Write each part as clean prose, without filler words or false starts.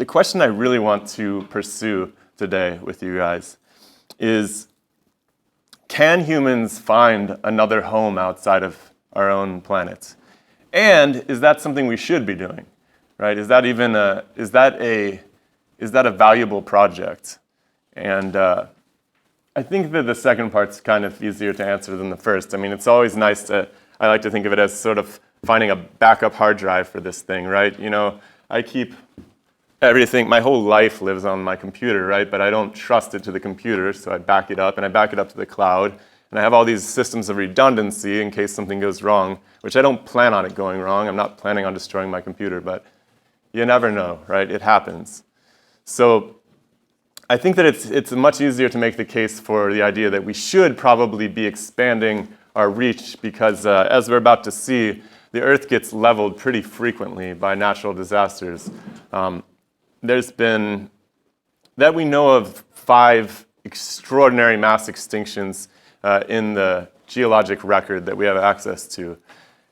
the question I really want to pursue today with you guys is, can humans find another home outside of our own planet? And is that something we should be doing? Right? Is that a valuable project? And I think that the second part's kind of easier to answer than the first. I mean, it's always nice to, I like to think of it as sort of finding a backup hard drive for this thing, right? You know, I keep everything, my whole life lives on my computer, right? But I don't trust it to the computer, so I back it up, and I back it up to the cloud. And I have all these systems of redundancy in case something goes wrong, which I don't plan on it going wrong. I'm not planning on destroying my computer, but you never know, right? It happens. So I think that it's much easier to make the case for the idea that we should probably be expanding our reach because, as we're about to see, the Earth gets leveled pretty frequently by natural disasters. There's been, that we know of, 5 extraordinary mass extinctions in the geologic record that we have access to.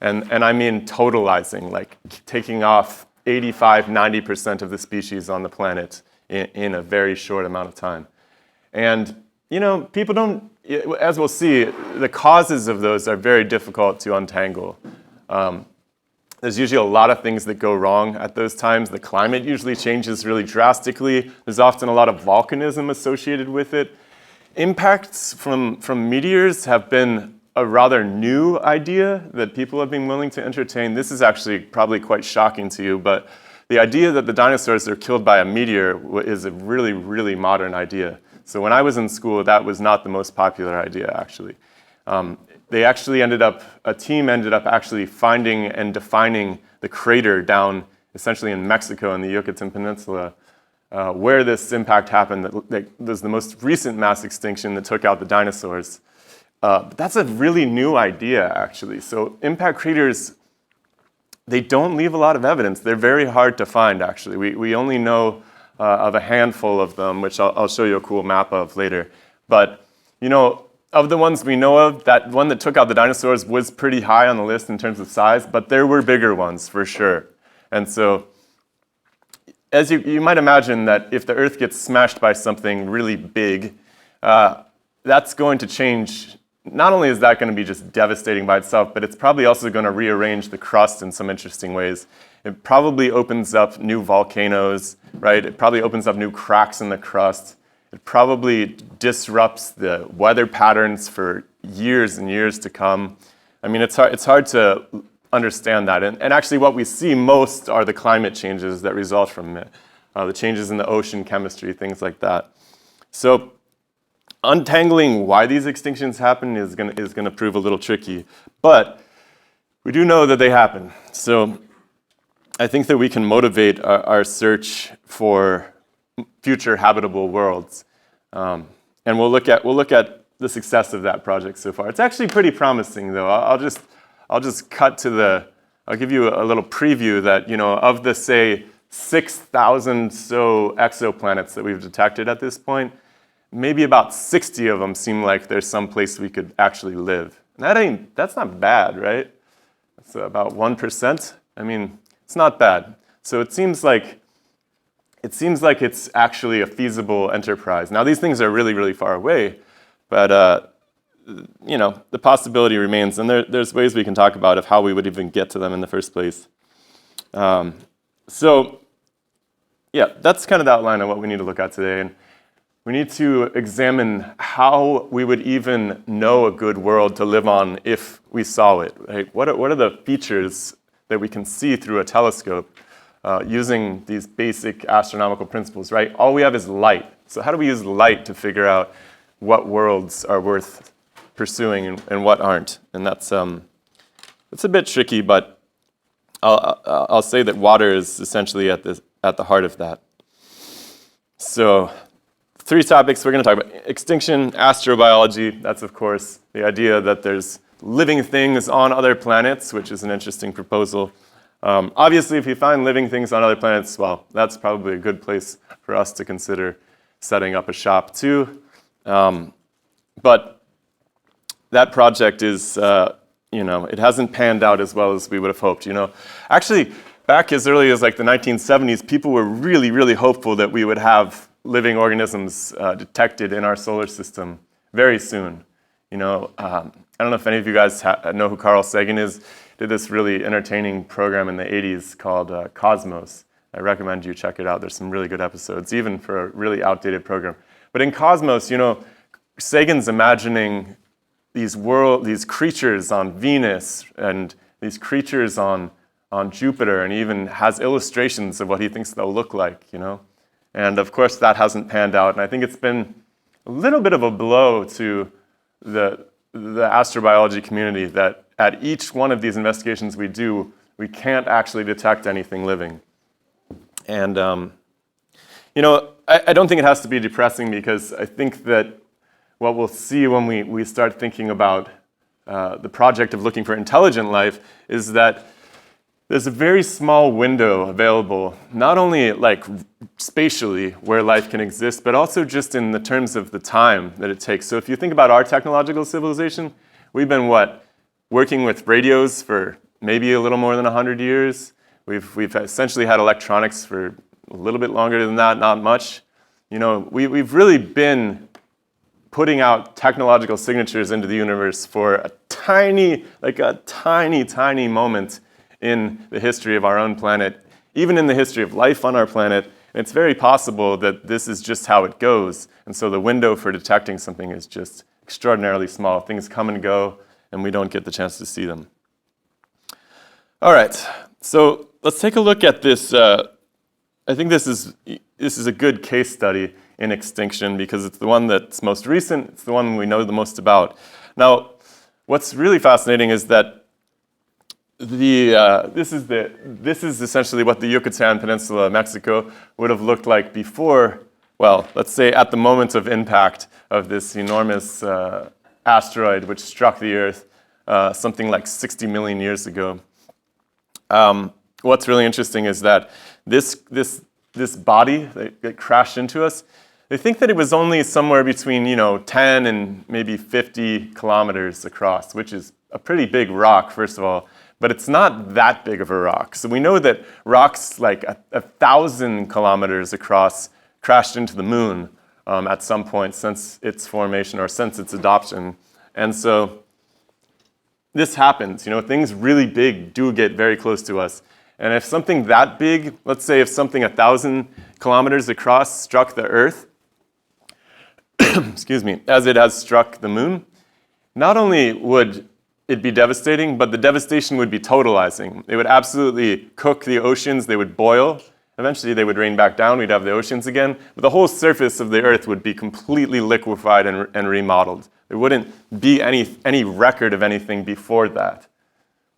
And I mean totalizing, like taking off 85, 90% of the species on the planet in a very short amount of time. And, you know, people don't, as we'll see, the causes of those are very difficult to untangle. There's usually a lot of things that go wrong at those times. The climate usually changes really drastically. There's often a lot of volcanism associated with it. Impacts from meteors have been a rather new idea that people have been willing to entertain. This is actually probably quite shocking to you, but the idea that the dinosaurs are killed by a meteor is a really, really modern idea. So when I was in school, that was not the most popular idea, actually. A team ended up actually finding and defining the crater down essentially in Mexico in the Yucatan Peninsula, where this impact happened. That was the most recent mass extinction that took out the dinosaurs. But that's a really new idea, actually. So impact craters, they don't leave a lot of evidence. They're very hard to find, actually. We only know of a handful of them, which I'll show you a cool map of later. But, you know, of the ones we know of, that one that took out the dinosaurs was pretty high on the list in terms of size, but there were bigger ones for sure. And so, as you might imagine that if the Earth gets smashed by something really big, that's going to change. Not only is that going to be just devastating by itself, but it's probably also going to rearrange the crust in some interesting ways. It probably opens up new volcanoes, right? It probably opens up new cracks in the crust. It probably disrupts the weather patterns for years and years to come. I mean, it's hard to understand that. And actually what we see most are the climate changes that result from it, the changes in the ocean chemistry, things like that. So untangling why these extinctions happen is going to prove a little tricky. But we do know that they happen. So I think that we can motivate our search for future habitable worlds. And we'll look at the success of that project so far. It's actually pretty promising, though. I'll just cut to I'll give you a little preview that, you know, of the, say, 6,000 so exoplanets that we've detected at this point, maybe about 60 of them seem like there's some place we could actually live. And that's not bad, right? That's about 1%. I mean, it's not bad. So it seems like it's actually a feasible enterprise. Now, these things are really, really far away, but you know, the possibility remains, and there's ways we can talk about of how we would even get to them in the first place. So, yeah, that's kind of the outline of what we need to look at today, and we need to examine how we would even know a good world to live on if we saw it. Right? What are the features that we can see through a telescope? Using these basic astronomical principles, right? All we have is light. So how do we use light to figure out what worlds are worth pursuing and what aren't? And that's it's a bit tricky, but I'll say that water is essentially at the heart of that. So 3 topics we're going to talk about: extinction, astrobiology. That's of course the idea that there's living things on other planets, which is an interesting proposal. Obviously, if you find living things on other planets, well, that's probably a good place for us to consider setting up a shop too. But that project is, you know, it hasn't panned out as well as we would have hoped. You know, actually, back as early as like the 1970s, people were really, really hopeful that we would have living organisms detected in our solar system very soon. I don't know if any of you guys know who Carl Sagan is. Did this really entertaining program in the 80s called Cosmos. I recommend you check it out. There's some really good episodes, even for a really outdated program. But in Cosmos, Sagan's imagining these creatures on Venus and these creatures on Jupiter, and even has illustrations of what he thinks they'll look like, And of course, that hasn't panned out. And I think it's been a little bit of a blow to the astrobiology community that at each one of these investigations we do, we can't actually detect anything living. And, I don't think it has to be depressing, because I think that what we'll see when we start thinking about the project of looking for intelligent life is that there's a very small window available, not only like spatially where life can exist, but also just in the terms of the time that it takes. So if you think about our technological civilization, we've been working with radios for maybe a little more than 100 years. We've essentially had electronics for a little bit longer than that, not much. We've really been putting out technological signatures into the universe for a tiny moment in the history of our own planet, even in the history of life on our planet. And it's very possible that this is just how it goes. And so the window for detecting something is just extraordinarily small. Things come and go, and we don't get the chance to see them. All right, so let's take a look at this. I think this is a good case study in extinction, because it's the one that's most recent. It's the one we know the most about. Now, what's really fascinating is that this is essentially what the Yucatan Peninsula of Mexico would have looked like before, well, let's say at the moment of impact of this enormous asteroid which struck the Earth something like 60 million years ago. What's really interesting is that this body that crashed into us, they think that it was only somewhere between 10 and maybe 50 kilometers across, which is a pretty big rock, first of all. But it's not that big of a rock. So we know that rocks like 1,000 kilometers across crashed into the moon at some point since its formation or since its adoption. And so this happens. Things really big do get very close to us. And if something that big, let's say if something 1,000 kilometers across struck the Earth, excuse me, as it has struck the moon, not only would it'd be devastating, but the devastation would be totalizing. It would absolutely cook the oceans. They would boil. Eventually, they would rain back down. We'd have the oceans again. But the whole surface of the Earth would be completely liquefied and remodeled. There wouldn't be any record of anything before that.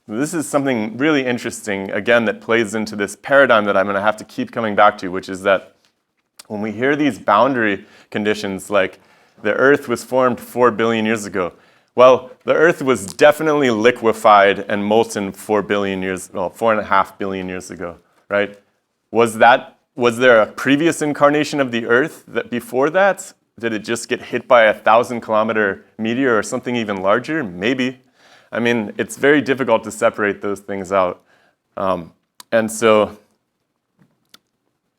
This is something really interesting, again, that plays into this paradigm that I'm going to have to keep coming back to, which is that when we hear these boundary conditions like the Earth was formed 4 billion years ago, well, the Earth was definitely liquefied and molten 4.5 billion years ago, right? Was there a previous incarnation of the Earth before that? Did it just get hit by a 1,000-kilometer meteor or something even larger? Maybe. I mean, it's very difficult to separate those things out. And so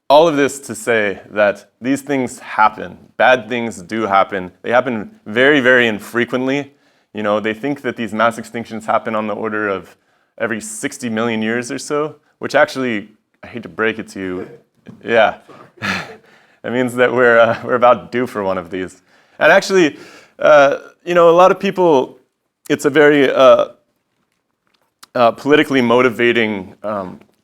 all of this to say that these things happen. Bad things do happen. They happen very, very infrequently. They think that these mass extinctions happen on the order of every 60 million years or so, which actually, I hate to break it to you, yeah. That means that we're about due for one of these. And actually, a lot of people, it's a very politically motivating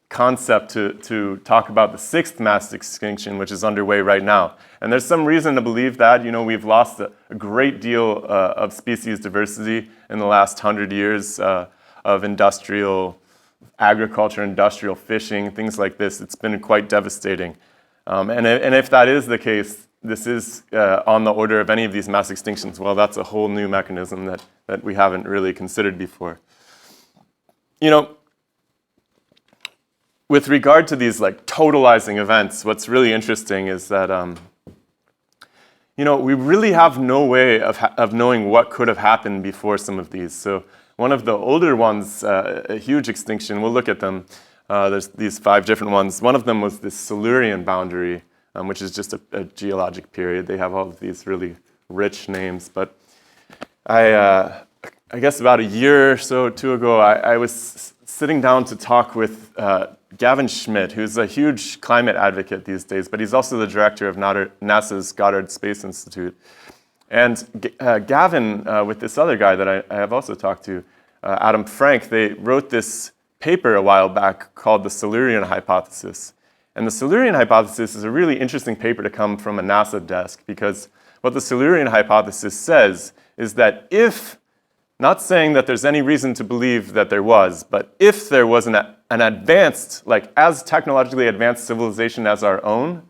concept to talk about the 6th mass extinction, which is underway right now. And there's some reason to believe that. We've lost a great deal of species diversity in the last 100 years of industrial agriculture, industrial fishing, things like this. It's been quite devastating. And if that is the case, this is on the order of any of these mass extinctions, well, that's a whole new mechanism that we haven't really considered before. With regard to these totalizing events, what's really interesting is that we really have no way of knowing what could have happened before some of these. So one of the older ones, a huge extinction, we'll look at them, There's these 5 different ones. One of them was the Silurian boundary, which is just a geologic period. They have all of these really rich names. But I guess about a year or so, 2 ago, I was sitting down to talk with Gavin Schmidt, who's a huge climate advocate these days, but he's also the director of NASA's Goddard Space Institute. And Gavin, with this other guy that I have also talked to, Adam Frank, they wrote this paper a while back called the Silurian Hypothesis. And the Silurian Hypothesis is a really interesting paper to come from a NASA desk, because what the Silurian Hypothesis says is that if, not saying that there's any reason to believe that there was, but if there was an advanced, like as technologically advanced civilization as our own,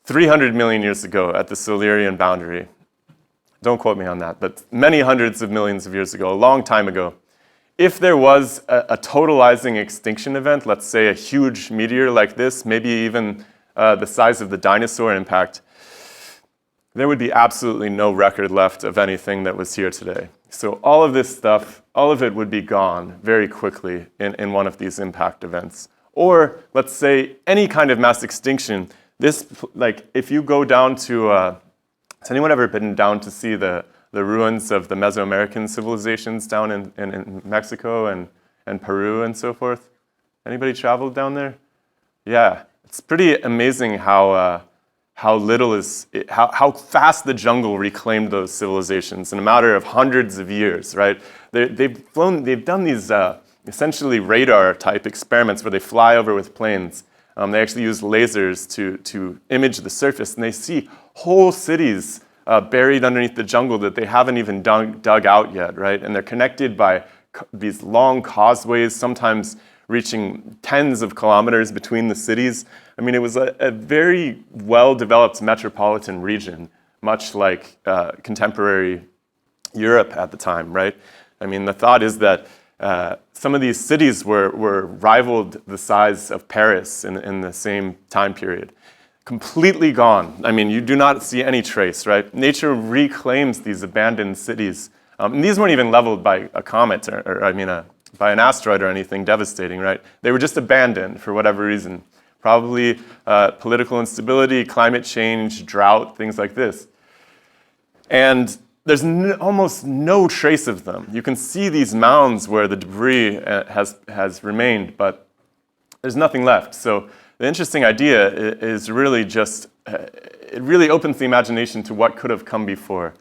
300 million years ago at the Silurian boundary, don't quote me on that, but many hundreds of millions of years ago, a long time ago, if there was a totalizing extinction event, let's say a huge meteor like this, maybe even the size of the dinosaur impact, there would be absolutely no record left of anything that was here today. So all of this stuff, all of it would be gone very quickly in one of these impact events. Or let's say any kind of mass extinction. This, like, if you go down to, has anyone ever been down to see the ruins of the Mesoamerican civilizations down in Mexico and Peru and so forth? Anybody traveled down there? Yeah, it's pretty amazing how fast the jungle reclaimed those civilizations in a matter of hundreds of years, right? They've done these essentially radar-type experiments where they fly over with planes. They actually use lasers to image the surface, and they see whole cities buried underneath the jungle that they haven't even dug out yet, right? And they're connected by these long causeways, sometimes reaching tens of kilometers between the cities. I mean, it was a very well-developed metropolitan region, much like contemporary Europe at the time, right? I mean, the thought is that some of these cities were rivaled the size of Paris in the same time period. Completely gone. I mean, you do not see any trace, right? Nature reclaims these abandoned cities. And these weren't even leveled by a comet by an asteroid or anything devastating, right? They were just abandoned for whatever reason. Probably political instability, climate change, drought, things like this. And there's almost no trace of them. You can see these mounds where the debris has remained, but there's nothing left. So the interesting idea is really just, it really opens the imagination to what could have come before.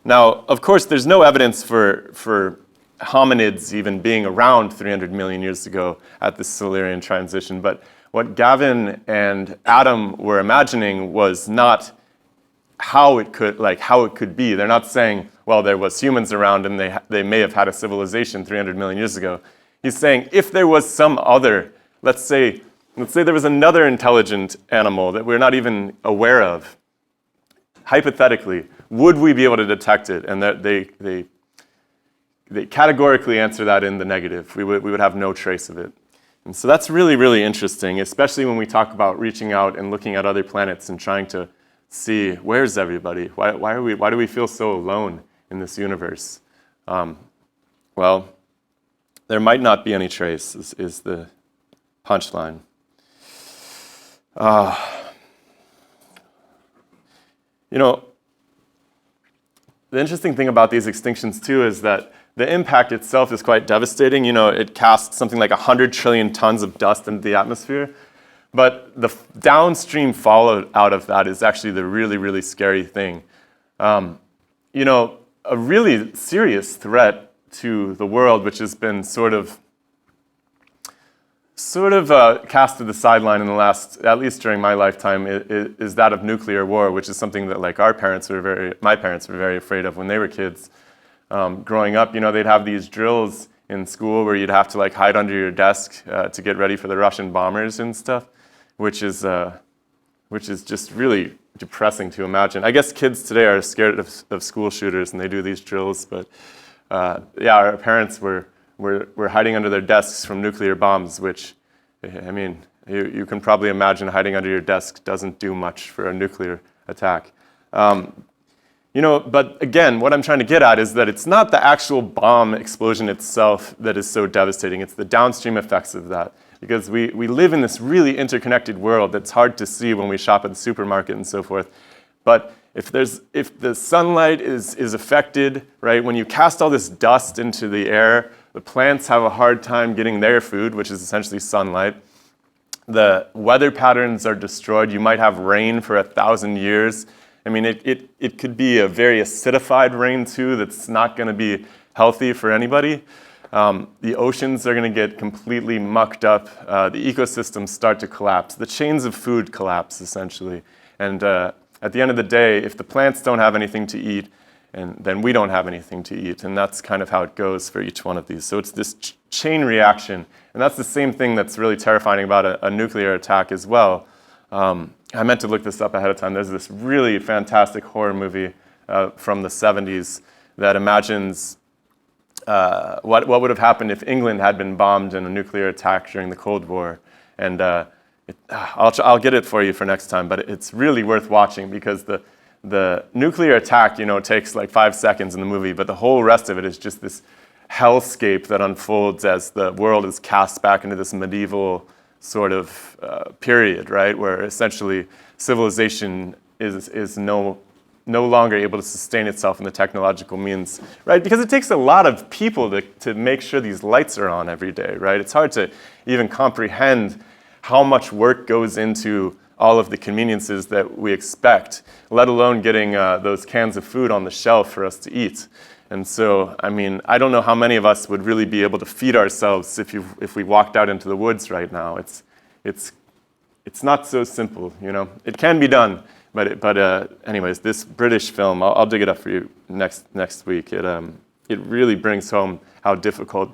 Now, of course, there's no evidence for hominids even being around 300 million years ago at the Silurian transition, but what Gavin and Adam were imagining was not how it could be. There not saying, well, there was humans around and they may have had a civilization 300 million years ago. He's saying if there was some other, let's say there was another intelligent animal that we're not even aware of, hypothetically, would we be able to detect it? And that they categorically answer that in the negative. We would have no trace of it. And so that's really, really interesting, especially when we talk about reaching out and looking at other planets and trying to see, where's everybody? Why do we feel so alone in this universe? Well, there might not be any trace, is the punchline. The interesting thing about these extinctions, too, is that the impact itself is quite devastating. It casts something like 100 trillion tons of dust into the atmosphere. But the downstream fallout out of that is actually the really, really scary thing. A really serious threat to the world, which has been sort of cast to the sideline in the last, at least during my lifetime, is that of nuclear war, which is something that my parents were very afraid of when they were kids. Growing up, they'd have these drills in school where you'd have to hide under your desk to get ready for the Russian bombers and stuff, which is just really depressing to imagine. I guess kids today are scared of school shooters and they do these drills, but our parents were hiding under their desks from nuclear bombs, which, you can probably imagine hiding under your desk doesn't do much for a nuclear attack. But again, what I'm trying to get at is that it's not the actual bomb explosion itself that is so devastating. It's the downstream effects of that. because we live in this really interconnected world that's hard to see when we shop at the supermarket and so forth. But if the sunlight is affected, right, when you cast all this dust into the air, the plants have a hard time getting their food, which is essentially sunlight. The weather patterns are destroyed. You might have rain for 1,000 years. I mean, it could be a very acidified rain too that's not going to be healthy for anybody. The oceans are going to get completely mucked up. The ecosystems start to collapse. The chains of food collapse, essentially. And at the end of the day, if the plants don't have anything to eat, and then we don't have anything to eat. And that's kind of how it goes for each one of these. So it's this chain reaction. And that's the same thing that's really terrifying about a nuclear attack as well. I meant to look this up ahead of time. There's this really fantastic horror movie from the 70s that imagines what would have happened if England had been bombed in a nuclear attack during the Cold War. And I'll get it for you for next time, but it's really worth watching because the nuclear attack, takes like 5 seconds in the movie, but the whole rest of it is just this hellscape that unfolds as the world is cast back into this medieval sort of period, right, where essentially civilization is no longer able to sustain itself in the technological means, right? Because it takes a lot of people to make sure these lights are on every day, right? It's hard to even comprehend how much work goes into all of the conveniences that we expect, let alone getting those cans of food on the shelf for us to eat. And so, I mean, I don't know how many of us would really be able to feed ourselves if we walked out into the woods right now. It's not so simple, It can be done, but anyways, this British film, I'll dig it up for you next week. It really brings home how difficult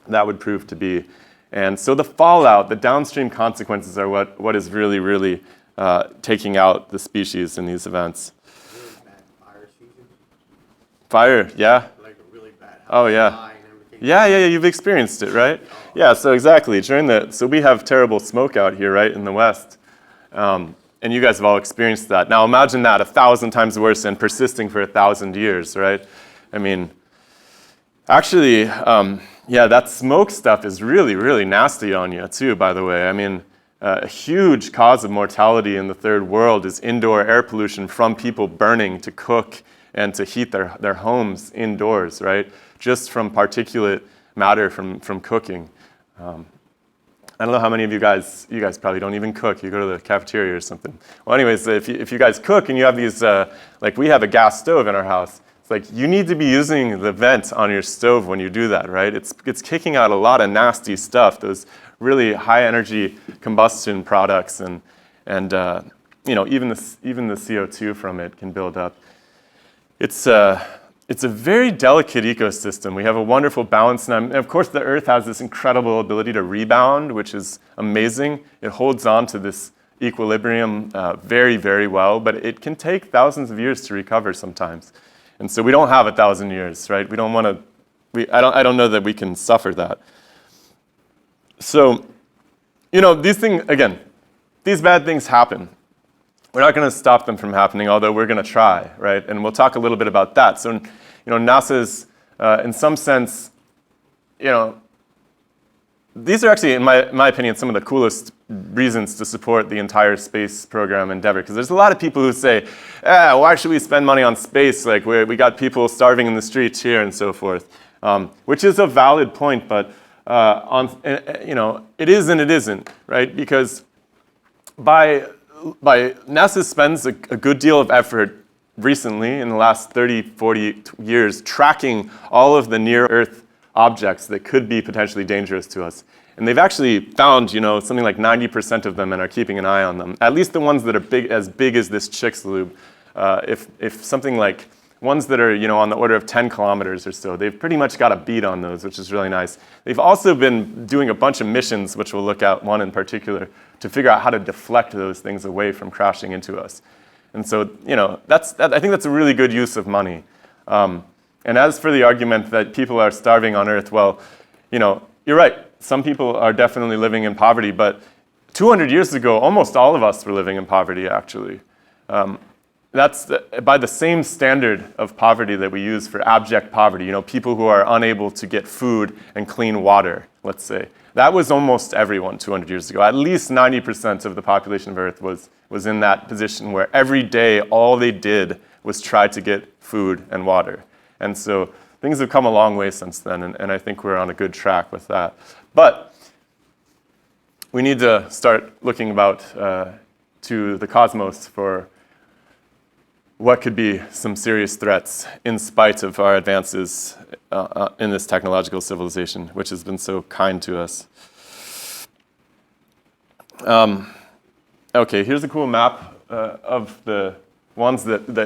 that would prove to be. And so the fallout, the downstream consequences are what is really, really taking out the species in these events. Really bad fire season. Fire, yeah. Like a really bad Oh, yeah. Yeah, you've experienced it, right? Yeah, so exactly. So we have terrible smoke out here, right, in the West. And you guys have all experienced that. Now imagine that 1,000 times worse and persisting for 1,000 years, right? I mean, actually, that smoke stuff is really, really nasty on you too, by the way. I mean, a huge cause of mortality in the third world is indoor air pollution from people burning to cook and to heat their homes indoors, right? Just from particulate matter from cooking. I don't know how many of you guys probably don't even cook. You go to the cafeteria or something. Well, anyways, if you guys cook and you have these, like we have a gas stove in our house, it's like you need to be using the vent on your stove when you do that, right? It's kicking out a lot of nasty stuff, those really high energy combustion products, and even the CO2 from it can build up. It's a very delicate ecosystem. We have a wonderful balance, and of course the Earth has this incredible ability to rebound, which is amazing. It holds on to this equilibrium very, very well, but it can take thousands of years to recover sometimes. And so we don't have 1,000 years, right? We don't want to. I don't know that we can suffer that. So, these things again. These bad things happen. We're not going to stop them from happening, although we're going to try, right? And we'll talk a little bit about that. So, NASA's, in some sense, these are actually, in my opinion, some of the coolest reasons to support the entire space program endeavor. Because there's a lot of people who say, why should we spend money on space? Like, we got people starving in the streets here and so forth, which is a valid point, but it is and it isn't, right? Because NASA spends a good deal of effort recently, in the last 30, 40 years, tracking all of the near-Earth objects that could be potentially dangerous to us. And they've actually found, something like 90% of them and are keeping an eye on them. At least the ones that are as big as this Chicxulub. If something like ones that are, on the order of 10 kilometers or so, they've pretty much got a beat on those, which is really nice. They've also been doing a bunch of missions, which we'll look at, one in particular, to figure out how to deflect those things away from crashing into us. And so, I think that's a really good use of money. And as for the argument that people are starving on Earth, well, you're right. Some people are definitely living in poverty, but 200 years ago, almost all of us were living in poverty, actually. by the same standard of poverty that we use for abject poverty, people who are unable to get food and clean water, let's say. That was almost everyone 200 years ago. At least 90% of the population of Earth was in that position where every day all they did was try to get food and water. And so things have come a long way since then, and I think we're on a good track with that. But we need to start looking about to the cosmos for what could be some serious threats in spite of our advances in this technological civilization, which has been so kind to us. Okay, here's a cool map of the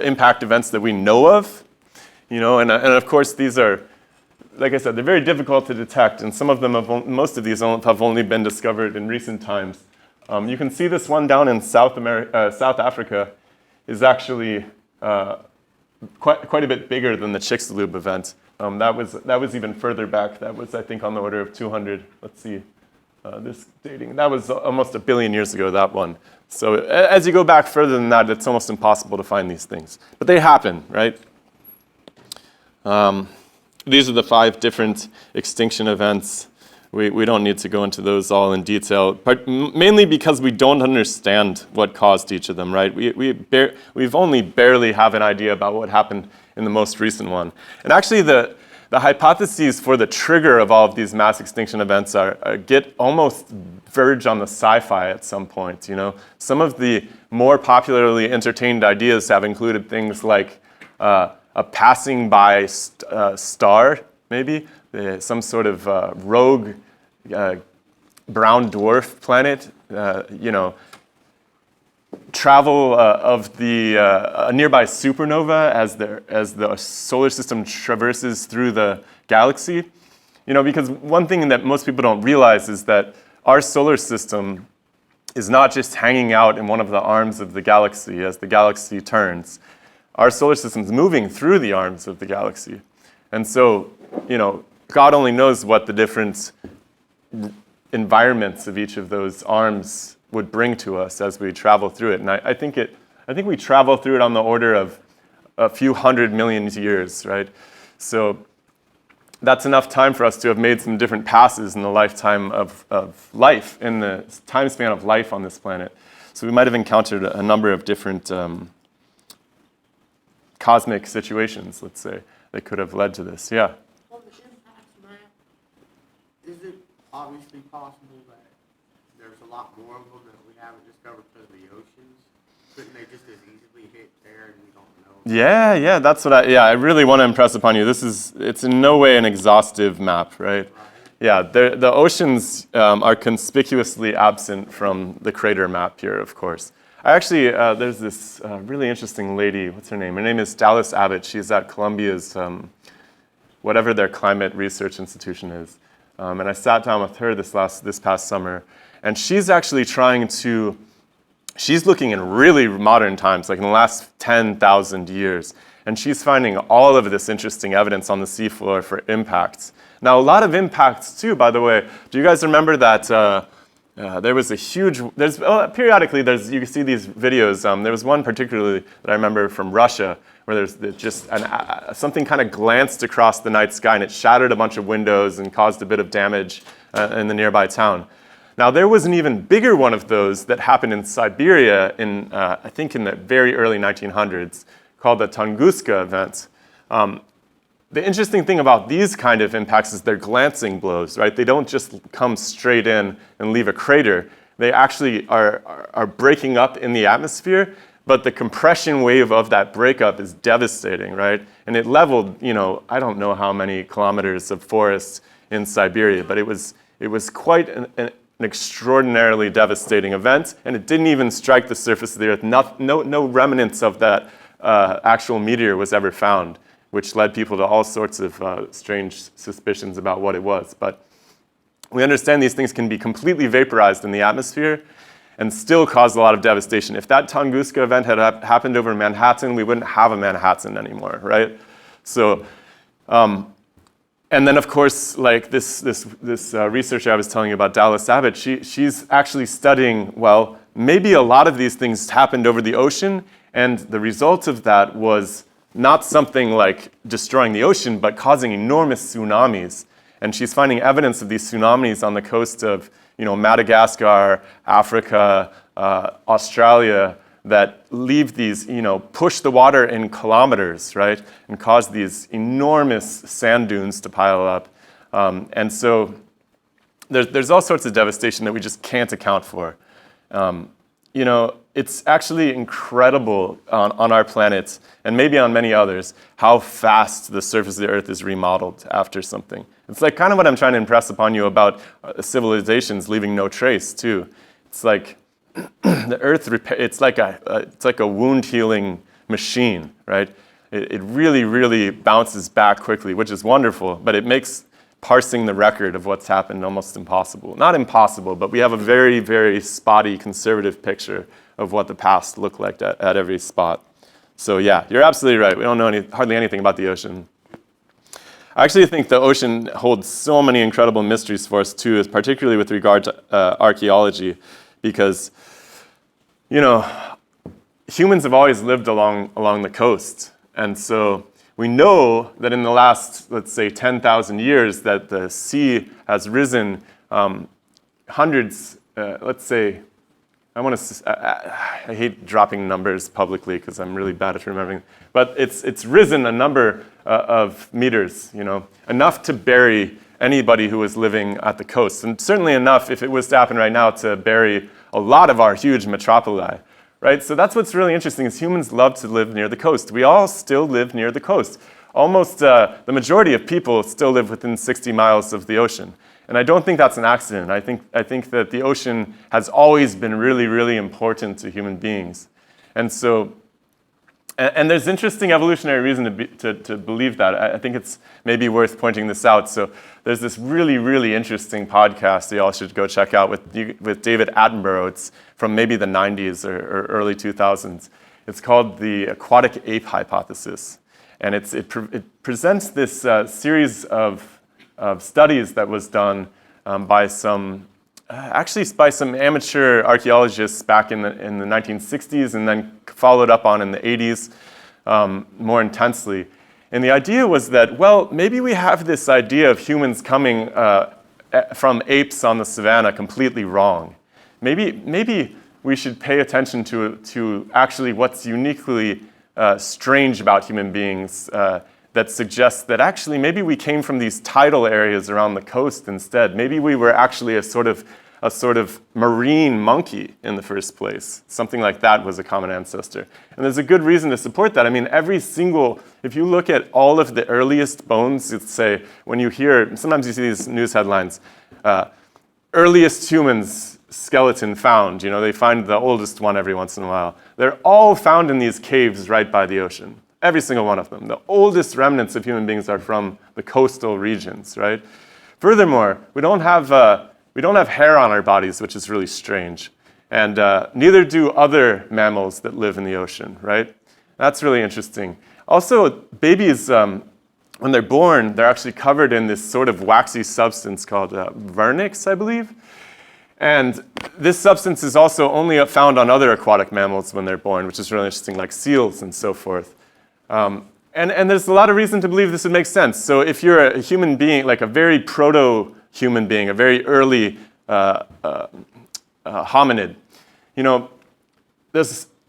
impact events that we know of. And of course, these are, like I said, they're very difficult to detect, and some of them most of these have only been discovered in recent times. You can see this one down in South Africa is actually quite a bit bigger than the Chicxulub event. That was even further back. That was, I think, on the order of 200. Let's see, this dating. That was almost 1 billion years ago, that one. So as you go back further than that, it's almost impossible to find these things. But they happen, right? These are the 5 different extinction events. We don't need to go into those all in detail, but mainly because we don't understand what caused each of them, right? We've only barely have an idea about what happened in the most recent one. And actually, the hypotheses for the trigger of all of these mass extinction events get almost verge on the sci-fi at some point. Some of the more popularly entertained ideas have included things like a passing by star, maybe. Some sort of rogue brown dwarf planet, travel of a nearby supernova as the solar system traverses through the galaxy. Because one thing that most people don't realize is that our solar system is not just hanging out in one of the arms of the galaxy as the galaxy turns. Our solar system is moving through the arms of the galaxy. And so, God only knows what the different environments of each of those arms would bring to us as we travel through it. And I think we travel through it on the order of a few 100 million years, right? So that's enough time for us to have made some different passes in the lifetime of life, in the time span of life on this planet. So we might have encountered a number of different cosmic situations, let's say, that could have led to this. Yeah? Is it obviously possible that there's a lot more of them that we haven't discovered because of the oceans? Couldn't they just as easily hit there and we don't know? Yeah, that's what I really want to impress upon you. It's in no way an exhaustive map, right? Yeah, the oceans are conspicuously absent from the crater map here, of course. There's this really interesting lady, what's her name? Her name is Dallas Abbott. She's at Columbia's, whatever their climate research institution is. And I sat down with her this past summer, and she's actually she's looking in really modern times, like in the last 10,000 years, and she's finding all of this interesting evidence on the seafloor for impacts. Now, a lot of impacts too, by the way. Do you guys remember that there was a huge, periodically you can see these videos. There was one particularly that I remember from Russia, where there's just something kind of glanced across the night sky and it shattered a bunch of windows and caused a bit of damage in the nearby town. Now, there was an even bigger one of those that happened in Siberia I think in the very early 1900s, called the Tunguska event. The interesting thing about these kind of impacts is they're glancing blows, right? They don't just come straight in and leave a crater. They actually are breaking up in the atmosphere, but the compression wave of that breakup is devastating, right? And it leveled, I don't know how many kilometers of forest in Siberia, but it was quite an extraordinarily devastating event, and it didn't even strike the surface of the Earth. No remnants of that actual meteor was ever found, which led people to all sorts of strange suspicions about what it was. But we understand these things can be completely vaporized in the atmosphere and still cause a lot of devastation. If that Tunguska event had happened over Manhattan, we wouldn't have a Manhattan anymore, right? So, and then of course, like this researcher I was telling you about, Dallas Abbott, she's actually studying, maybe a lot of these things happened over the ocean, and the result of that was not something like destroying the ocean, but causing enormous tsunamis. And she's finding evidence of these tsunamis on the coast of, Madagascar, Africa, Australia, that leave these, push the water in kilometers, right, and cause these enormous sand dunes to pile up. And so there's all sorts of devastation that we just can't account for. It's actually incredible on our planet, and maybe on many others, how fast the surface of the Earth is remodeled after something. It's like kind of what I'm trying to impress upon you about civilizations leaving no trace, too. It's like the Earth, it's like a wound healing machine, right? It really, really bounces back quickly, which is wonderful, but it makes parsing the record of what's happened almost impossible. Not impossible, but we have a very, very spotty, conservative picture of what the past looked like at every spot. So yeah, you're absolutely right. We don't know hardly anything about the ocean. I actually think the ocean holds so many incredible mysteries for us too, particularly with regard to archaeology, because, humans have always lived along the coast. And so we know that in the last, let's say, 10,000 years, that the sea has risen hundreds, let's say, I hate dropping numbers publicly because I'm really bad at remembering, but it's risen a number of meters, enough to bury anybody who was living at the coast, and certainly enough, if it was to happen right now, to bury a lot of our huge metropoli, right? So that's what's really interesting, is humans love to live near the coast. We all still live near the coast. Almost the majority of people still live within 60 miles of the ocean. And I don't think that's an accident. I think that the ocean has always been really, really important to human beings. And so, and there's interesting evolutionary reason to believe that. I think it's maybe worth pointing this out. So there's this really, really interesting podcast that y'all should go check out with David Attenborough. It's from maybe the 90s or early 2000s. It's called the aquatic ape hypothesis. And it presents this series of studies that was done by some amateur archaeologists back in the 1960s, and then followed up on in the 80s more intensely. And the idea was that, well, maybe we have this idea of humans coming from apes on the savannah completely wrong. Maybe we should pay attention to actually what's uniquely strange about human beings that suggests that actually maybe we came from these tidal areas around the coast instead. Maybe we were actually a sort of marine monkey in the first place. Something like that was a common ancestor. And there's a good reason to support that. I mean, if you look at all of the earliest bones, it's say, when you hear, sometimes you see these news headlines, earliest humans skeleton found. They find the oldest one every once in a while. They're all found in these caves right by the ocean. Every single one of them. The oldest remnants of human beings are from the coastal regions, right? Furthermore, we don't have hair on our bodies, which is really strange. And neither do other mammals that live in the ocean, right? That's really interesting. Also, babies, when they're born, they're actually covered in this sort of waxy substance called vernix, I believe. And this substance is also only found on other aquatic mammals when they're born, which is really interesting, like seals and so forth. And there's a lot of reason to believe this would make sense. So if you're a human being, like a very proto-human being, a very early hominid,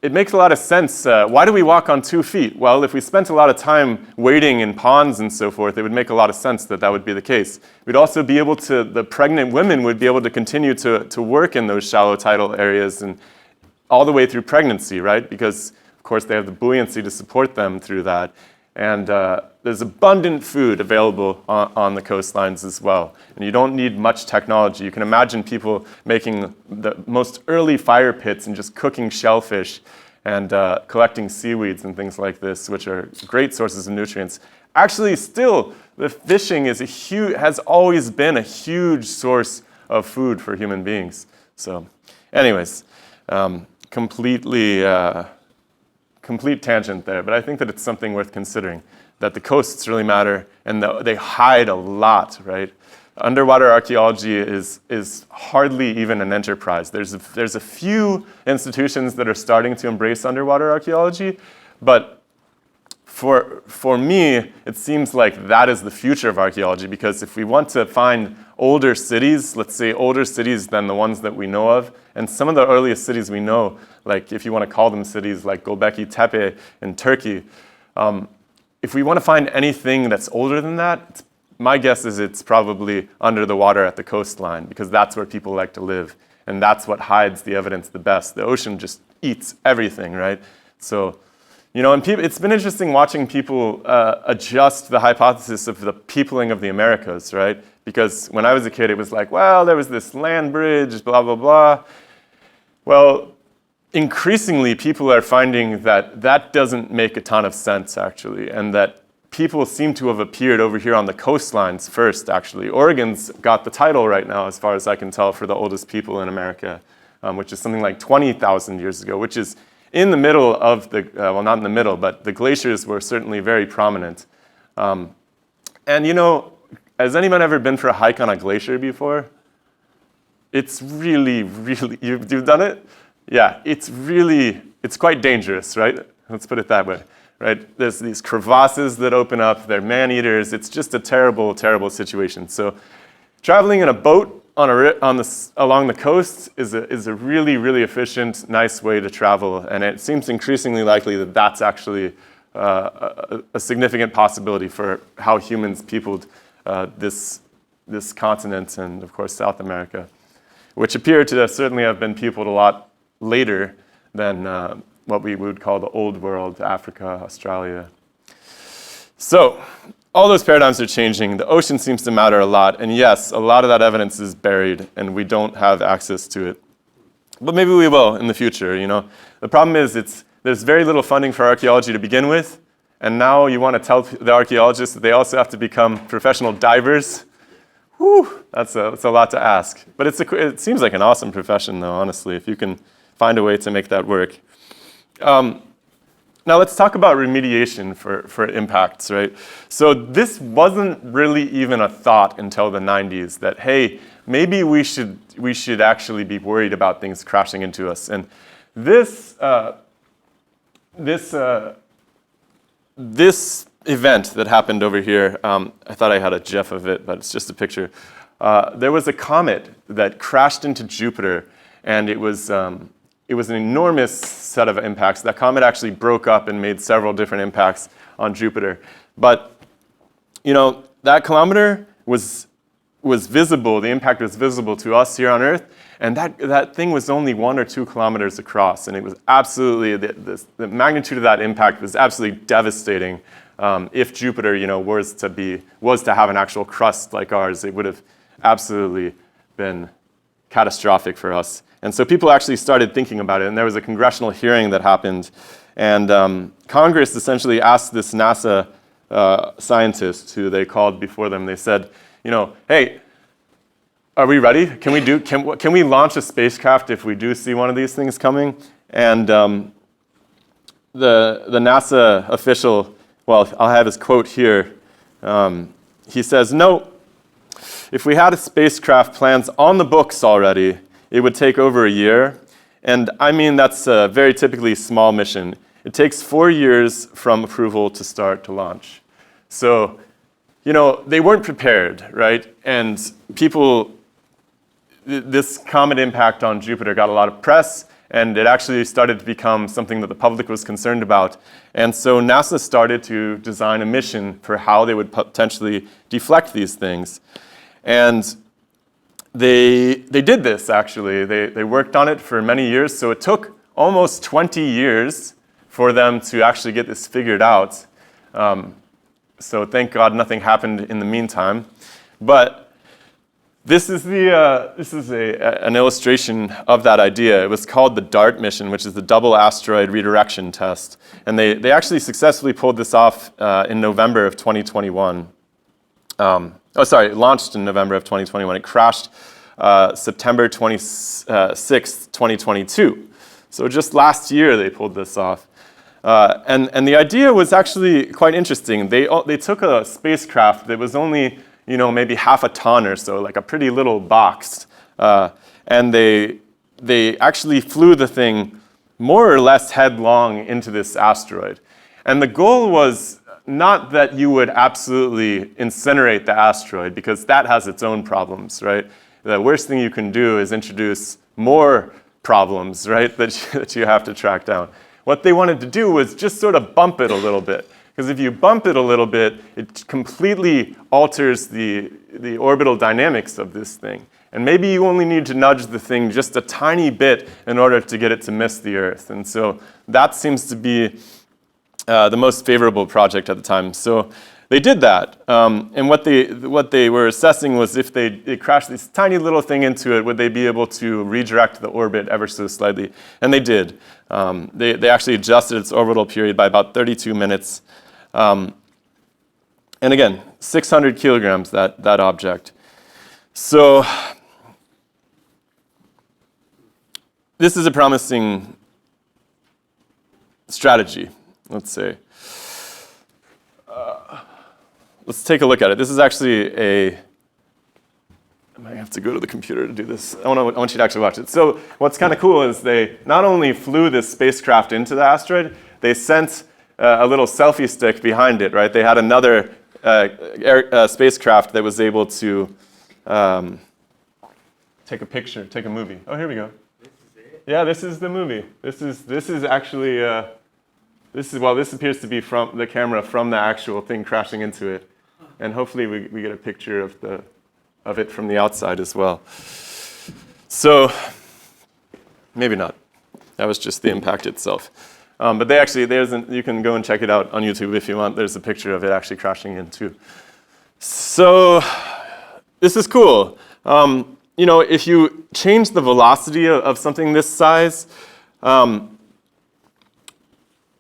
it makes a lot of sense. Why do we walk on 2 feet? Well, if we spent a lot of time wading in ponds and so forth, it would make a lot of sense that would be the case. We'd also be able to, the pregnant women would be able to continue to work in those shallow tidal areas and all the way through pregnancy, right? Because of course, they have the buoyancy to support them through that. And there's abundant food available on the coastlines as well. And you don't need much technology. You can imagine people making the most early fire pits and just cooking shellfish and collecting seaweeds and things like this, which are great sources of nutrients. Actually, still, the fishing has always been a huge source of food for human beings. So anyways, complete tangent there, but I think that it's something worth considering, that the coasts really matter, and they hide a lot, right? underwater archaeology is hardly even an enterprise. There's a few institutions that are starting to embrace underwater archaeology, but for me, it seems like that is the future of archaeology, because if we want to find older cities, let's say older cities than the ones that we know of, and some of the earliest cities we know, like if you want to call them cities like Göbekli Tepe in Turkey, if we want to find anything that's older than that, my guess is it's probably under the water at the coastline, because that's where people like to live, and that's what hides the evidence the best. The ocean just eats everything, right? So, and it's been interesting watching people adjust the hypothesis of the peopling of the Americas, right? Because when I was a kid, it was like, well, there was this land bridge, blah, blah, blah. Well, increasingly, people are finding that that doesn't make a ton of sense, actually, and that people seem to have appeared over here on the coastlines first, actually. Oregon's got the title right now, as far as I can tell, for the oldest people in America, which is something like 20,000 years ago, which is in the middle of the, well, not in the middle, but the glaciers were certainly very prominent. And has anyone ever been for a hike on a glacier before? It's really, really, you've done it? Yeah, it's quite dangerous, right? Let's put it that way, right? There's these crevasses that open up, they're man-eaters. It's just a terrible, terrible situation. So traveling in a boat along the coast is a really, really efficient, nice way to travel, and it seems increasingly likely that that's actually a significant possibility for how humans peopled this continent and, of course, South America, which appear to certainly have been peopled a lot later than what we would call the Old World, Africa, Australia. So, all those paradigms are changing. The ocean seems to matter a lot. And yes, a lot of that evidence is buried, and we don't have access to it. But maybe we will in the future, The problem is there's very little funding for archaeology to begin with. And now you want to tell the archaeologists that they also have to become professional divers. Whew, that's a lot to ask. But it seems like an awesome profession, though, honestly, if you can find a way to make that work. Now let's talk about remediation for impacts, right? So this wasn't really even a thought until the 90s that, hey, maybe we should actually be worried about things crashing into us. And this event that happened over here, I thought I had a GIF of it, but it's just a picture. There was a comet that crashed into Jupiter, and it was an enormous set of impacts. That comet actually broke up and made several different impacts on Jupiter. But, that kilometer was visible, the impact was visible to us here on Earth, and that thing was only 1 or 2 kilometers across, and it was absolutely, the magnitude of that impact was absolutely devastating. If Jupiter, was to have an actual crust like ours, it would have absolutely been catastrophic for us. And so people actually started thinking about it, and there was a congressional hearing that happened, and Congress essentially asked this NASA scientist who they called before them. They said, hey, are we ready? Can we launch a spacecraft if we do see one of these things coming? And the NASA official, well, I'll have his quote here. He says, no, if we had a spacecraft plans on the books already, it would take over a year. And I mean, that's a very typically small mission. It takes 4 years from approval to start to launch. So, they weren't prepared, right? And this comet impact on Jupiter got a lot of press, and it actually started to become something that the public was concerned about. And so NASA started to design a mission for how they would potentially deflect these things. And they did this, actually. They worked on it for many years, so it took almost 20 years for them to actually get this figured out. So thank God nothing happened in the meantime. But this is an illustration of that idea. It was called the DART mission, which is the Double Asteroid Redirection Test. And they actually successfully pulled this off in November of 2021. It launched in November of 2021. It crashed September 26th, 2022. So just last year they pulled this off. And the idea was actually quite interesting. They took a spacecraft that was only maybe half a ton or so, like a pretty little box. And they actually flew the thing more or less headlong into this asteroid. And the goal was not that you would absolutely incinerate the asteroid, because that has its own problems, right? The worst thing you can do is introduce more problems, right, that you have to track down. What they wanted to do was just sort of bump it a little bit. Because if you bump it a little bit, it completely alters the orbital dynamics of this thing. And maybe you only need to nudge the thing just a tiny bit in order to get it to miss the Earth. And so that seems to be the most favorable project at the time. So they did that. And what they were assessing was if they crashed this tiny little thing into it, would they be able to redirect the orbit ever so slightly? And they did. They actually adjusted its orbital period by about 32 minutes. And again, 600 kilograms, that object. So this is a promising strategy, let's say. Let's take a look at it. This is actually I might have to go to the computer to do this. I want you to actually watch it. So what's kind of cool is they not only flew this spacecraft into the asteroid, they sent a little selfie stick behind it, right? They had another spacecraft that was able to take a picture, take a movie. Oh, here we go. This is it? Yeah, this is the movie. This is actually, this appears to be from the camera from the actual thing crashing into it. And hopefully we get a picture of it from the outside as well. So, maybe not. That was just the impact itself. But you can go and check it out on YouTube if you want. There's a picture of it actually crashing in too. So, this is cool. If you change the velocity of something this size,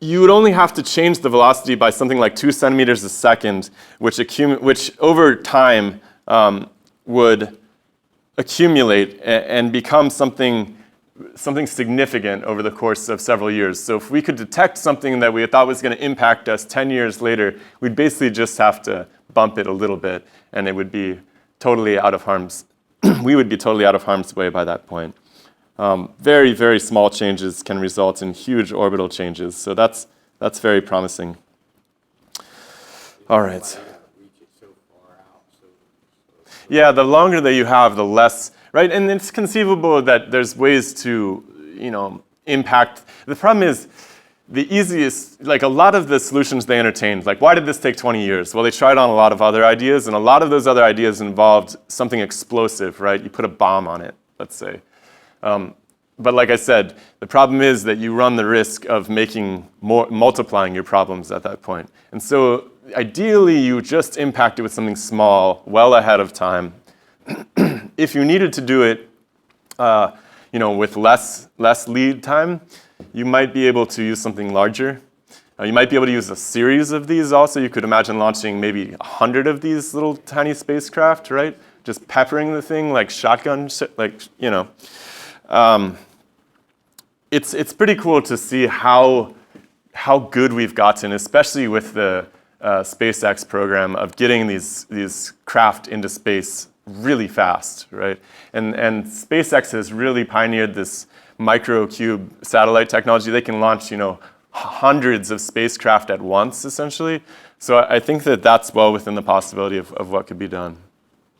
you would only have to change the velocity by something like 2 centimeters a second, which over time would accumulate and become something significant over the course of several years. So if we could detect something that we thought was going to impact us 10 years later, we'd basically just have to bump it a little bit, and it would be totally out of harm's we would be totally out of harm's way by that point. Very, very small changes can result in huge orbital changes, so that's very promising. All right. Yeah, the longer that you have, the less, right? And it's conceivable that there's ways to, impact. The problem is the easiest, like a lot of the solutions they entertained, like why did this take 20 years? Well, they tried on a lot of other ideas, and a lot of those other ideas involved something explosive, right? You put a bomb on it, let's say. But like I said, the problem is that you run the risk of multiplying your problems at that point. And so ideally, you just impact it with something small, well ahead of time. If you needed to do it, with less lead time, you might be able to use something larger. You might be able to use a series of these also. You could imagine launching maybe 100 of these little tiny spacecraft, right? Just peppering the thing like shotgun, It's pretty cool to see how good we've gotten, especially with the SpaceX program of getting these craft into space really fast, right? And SpaceX has really pioneered this microcube satellite technology. They can launch, hundreds of spacecraft at once, essentially. So I think that's well within the possibility of what could be done.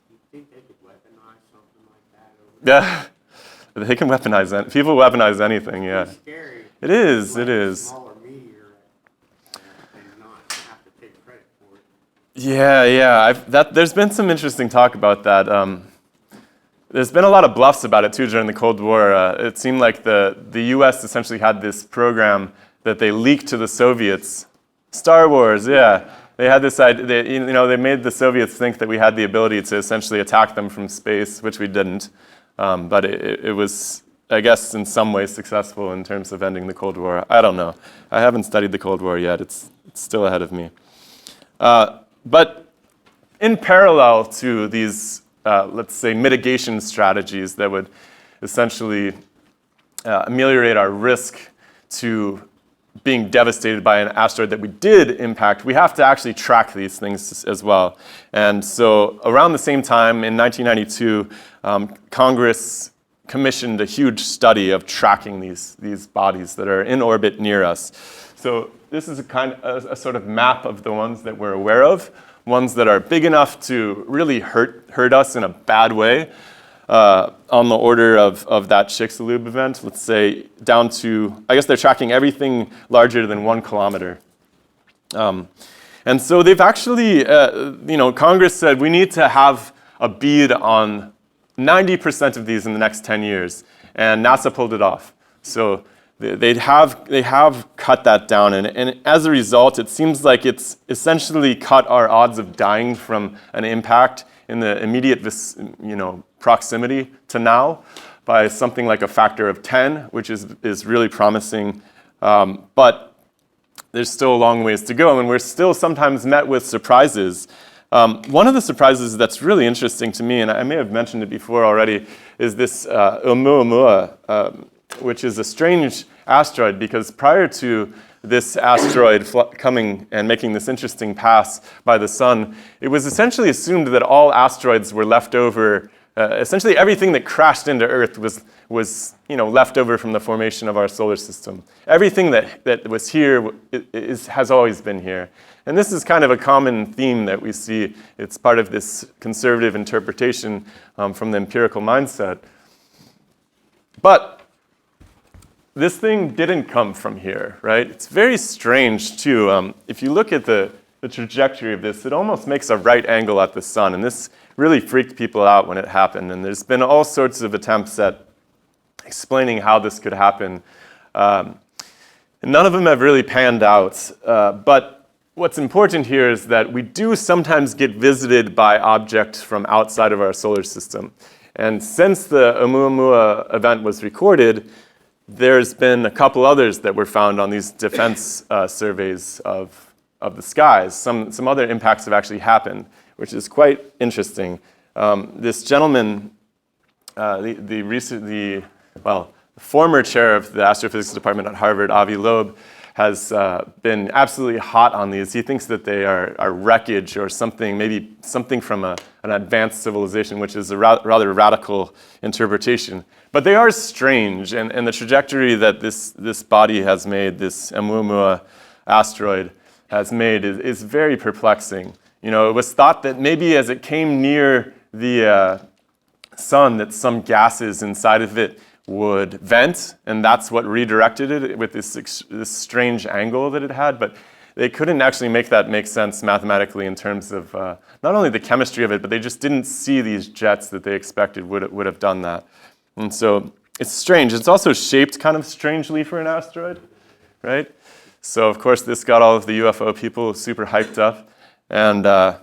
You think they could weaponize something like that over Yeah, they can weaponize it. People weaponize anything, yeah. It's scary. It is, Like it is. a smaller meteor and not have to take credit for it. Yeah. There's been some interesting talk about that. There's been a lot of bluffs about it too during the Cold War. It seemed like the U.S. essentially had this program that they leaked to the Soviets. Star Wars, yeah. They had this idea. They made the Soviets think that we had the ability to essentially attack them from space, which we didn't. But it was, I guess, in some ways successful in terms of ending the Cold War. I don't know. I haven't studied the Cold War yet. It's still ahead of me. But in parallel to these, let's say, mitigation strategies that would essentially ameliorate our risk to being devastated by an asteroid that we did impact, we have to actually track these things as well. And so around the same time, in 1992, Congress commissioned a huge study of tracking these bodies that are in orbit near us. So this is a sort of map of the ones that we're aware of, ones that are big enough to really hurt us in a bad way, on the order of that Chicxulub event, let's say down to, I guess they're tracking everything larger than 1 kilometer. And so they've actually, Congress said we need to have a bead on 90% of these in the next 10 years, and NASA pulled it off. So they have cut that down, and as a result, it seems like it's essentially cut our odds of dying from an impact in the immediate proximity to now by something like a factor of 10, which is really promising. But there's still a long ways to go, and we're still sometimes met with surprises. One of the surprises that's really interesting to me, and I may have mentioned it before already, is this Oumuamua, which is a strange asteroid, because prior to this asteroid coming and making this interesting pass by the sun, it was essentially assumed that all asteroids were left over. Essentially, everything that crashed into Earth was left over from the formation of our solar system. Everything that was here has always been here. And this is kind of a common theme that we see. It's part of this conservative interpretation from the empirical mindset. But this thing didn't come from here, right? It's very strange, too. If you look at the trajectory of this, it almost makes a right angle at the sun. And this really freaked people out when it happened. And there's been all sorts of attempts at explaining how this could happen. And none of them have really panned out. But what's important here is that we do sometimes get visited by objects from outside of our solar system. And since the Oumuamua event was recorded, there's been a couple others that were found on these defense surveys of the skies. Some other impacts have actually happened, which is quite interesting. This gentleman, the former chair of the astrophysics department at Harvard, Avi Loeb, has been absolutely hot on these. He thinks that they are wreckage or something, maybe something from an advanced civilization, which is a rather radical interpretation. But they are strange, and the trajectory that this body has made, this Oumuamua asteroid has made, is very perplexing. It was thought that maybe as it came near the sun, that some gases inside of it would vent, and that's what redirected it with this strange angle that it had. But they couldn't actually make that make sense mathematically in terms of not only the chemistry of it, but they just didn't see these jets that they expected would have done that. And so it's strange. It's also shaped kind of strangely for an asteroid, right? So of course this got all of the UFO people super hyped up. And I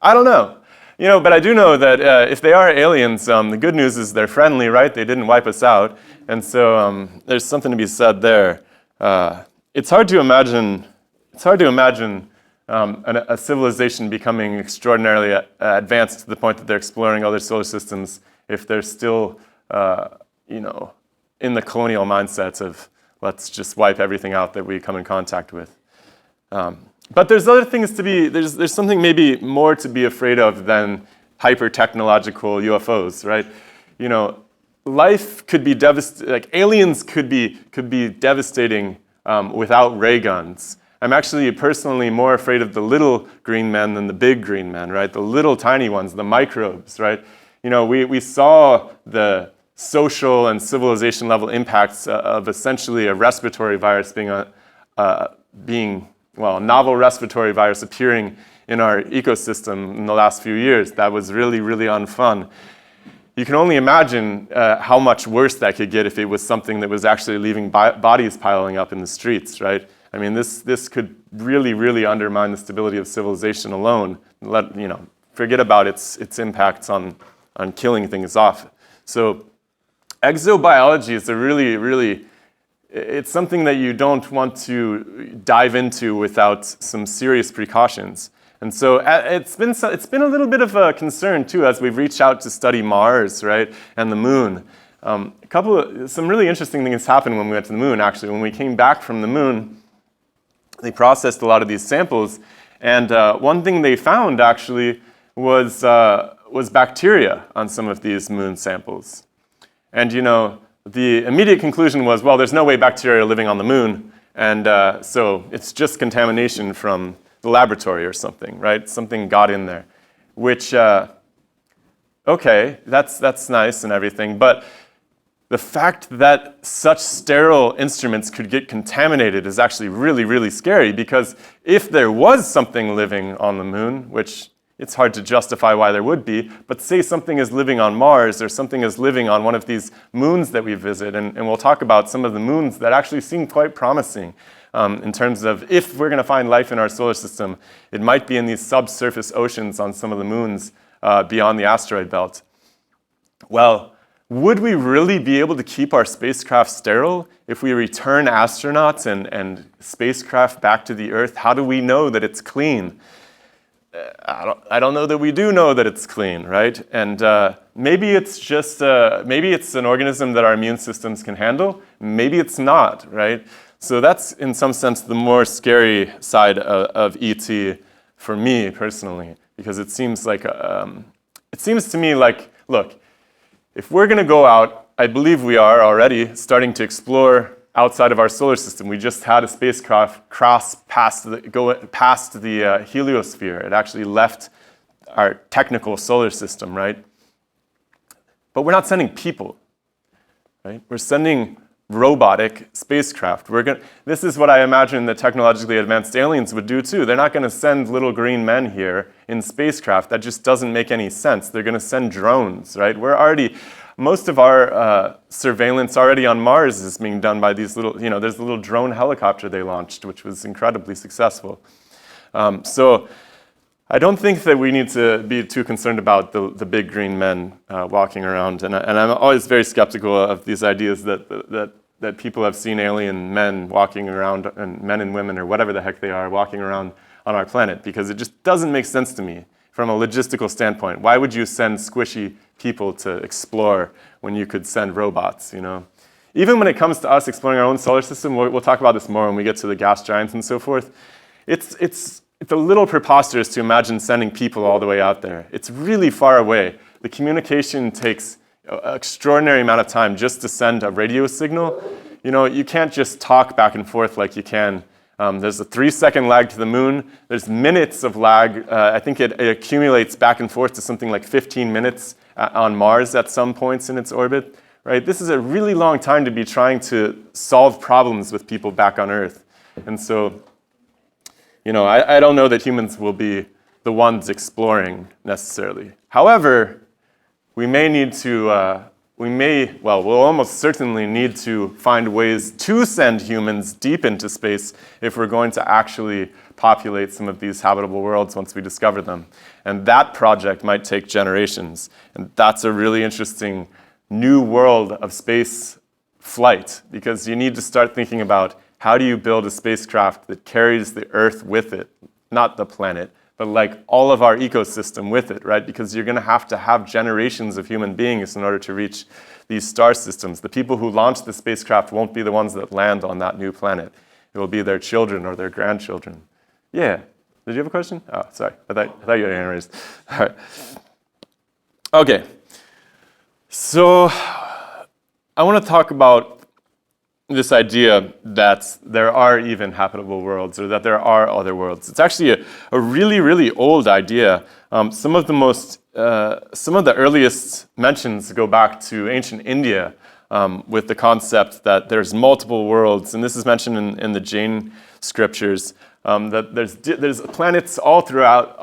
don't know. But I do know that if they are aliens, the good news is they're friendly, right? They didn't wipe us out. And so there's something to be said there. It's hard to imagine a civilization becoming extraordinarily advanced to the point that they're exploring other solar systems if they're still, in the colonial mindsets of let's just wipe everything out that we come in contact with. But there's other things to be, there's something maybe more to be afraid of than hyper-technological UFOs, right? Life could be devastating, like aliens could be devastating without ray guns. I'm actually personally more afraid of the little green men than the big green men, right? The little tiny ones, the microbes, right? We saw the social and civilization level impacts of essentially a respiratory virus being a novel respiratory virus appearing in our ecosystem in the last few years. That was really, really unfun. You can only imagine how much worse that could get if it was something that was actually leaving bodies piling up in the streets, right? I mean, this could really, really undermine the stability of civilization alone. Forget about its impacts on killing things off. So exobiology is a really, really, it's something that you don't want to dive into without some serious precautions. And so it's been a little bit of a concern too as we've reached out to study Mars, right, and the moon. Some really interesting things happened when we went to the moon, actually. When we came back from the moon, they processed a lot of these samples, and one thing they found, actually, was bacteria on some of these moon samples. And, the immediate conclusion was, well, there's no way bacteria are living on the moon, and so it's just contamination from the laboratory or something, right? Something got in there, which, okay, that's nice and everything, but the fact that such sterile instruments could get contaminated is actually really, really scary, because if there was something living on the moon, which it's hard to justify why there would be, but say something is living on Mars or something is living on one of these moons that we visit, and we'll talk about some of the moons that actually seem quite promising in terms of if we're going to find life in our solar system, it might be in these subsurface oceans on some of the moons beyond the asteroid belt. Well, would we really be able to keep our spacecraft sterile if we return astronauts and spacecraft back to the Earth? How do we know that it's clean? I don't know that we do know that it's clean, right? And maybe it's just maybe it's an organism that our immune systems can handle. Maybe it's not, right? So that's in some sense the more scary side of ET for me personally, because it seems to me like, look, if we're going to go out, I believe we are already starting to explore outside of our solar system. We just had a spacecraft go past the heliosphere. It actually left our technical solar system, right? But we're not sending people, right? We're sending robotic spacecraft. This is what I imagine the technologically advanced aliens would do too. They're not going to send little green men here in spacecraft. That just doesn't make any sense. They're going to send drones, right? Most of our surveillance already on Mars is being done by these little, there's a little drone helicopter they launched, which was incredibly successful. So I don't think that we need to be too concerned about the big green men walking around. And I'm always very skeptical of these ideas that people have seen alien men walking around, and men and women, or whatever the heck they are, walking around on our planet, because it just doesn't make sense to me from a logistical standpoint. Why would you send squishy people to explore when you could send robots, Even when it comes to us exploring our own solar system, we'll talk about this more when we get to the gas giants and so forth. It's a little preposterous to imagine sending people all the way out there. It's really far away. The communication takes an extraordinary amount of time just to send a radio signal. You can't just talk back and forth like you can. There's a 3-second lag to the moon. There's minutes of lag. I think it accumulates back and forth to something like 15 minutes on Mars at some points in its orbit. Right? This is a really long time to be trying to solve problems with people back on Earth. And so, I don't know that humans will be the ones exploring necessarily. However, we'll almost certainly need to find ways to send humans deep into space if we're going to actually populate some of these habitable worlds once we discover them. And that project might take generations. And that's a really interesting new world of space flight, because you need to start thinking about how do you build a spacecraft that carries the Earth with it, not the planet, but like all of our ecosystem with it, right? Because you're going to have generations of human beings in order to reach these star systems. The people who launch the spacecraft won't be the ones that land on that new planet. It will be their children or their grandchildren. Yeah. Did you have a question? Oh, sorry. I thought you had your hand raised. All right. Okay. So I want to talk about this idea that there are even habitable worlds, or that there are other worlds. It's actually a really, really old idea. Some of the earliest mentions go back to ancient India with the concept that there's multiple worlds, and this is mentioned in the Jain scriptures. That there's planets all throughout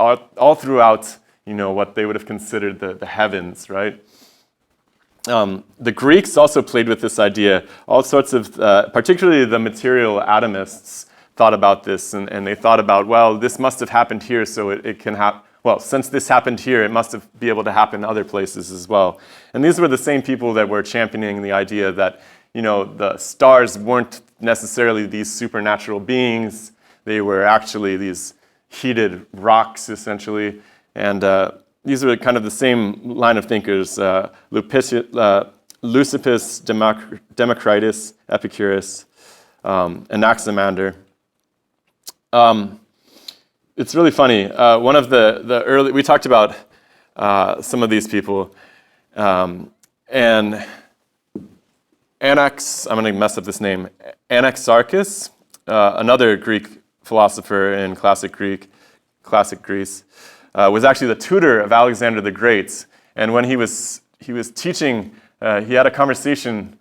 what they would have considered the heavens, right? The Greeks also played with this idea. All sorts of, particularly the material atomists, thought about this, and they thought about, well, this must have happened here, so it can happen. Well, since this happened here, it must be able to happen other places as well. And these were the same people that were championing the idea that, the stars weren't necessarily these supernatural beings. They were actually these heated rocks, essentially, and these are kind of the same line of thinkers. Leucippus, Democritus, Epicurus, Anaximander. It's really funny. One of the early, we talked about some of these people, and I'm going to mess up this name, Anaxarchus, another Greek philosopher in classic Greece, was actually the tutor of Alexander the Great. And when he was teaching, he had a conversation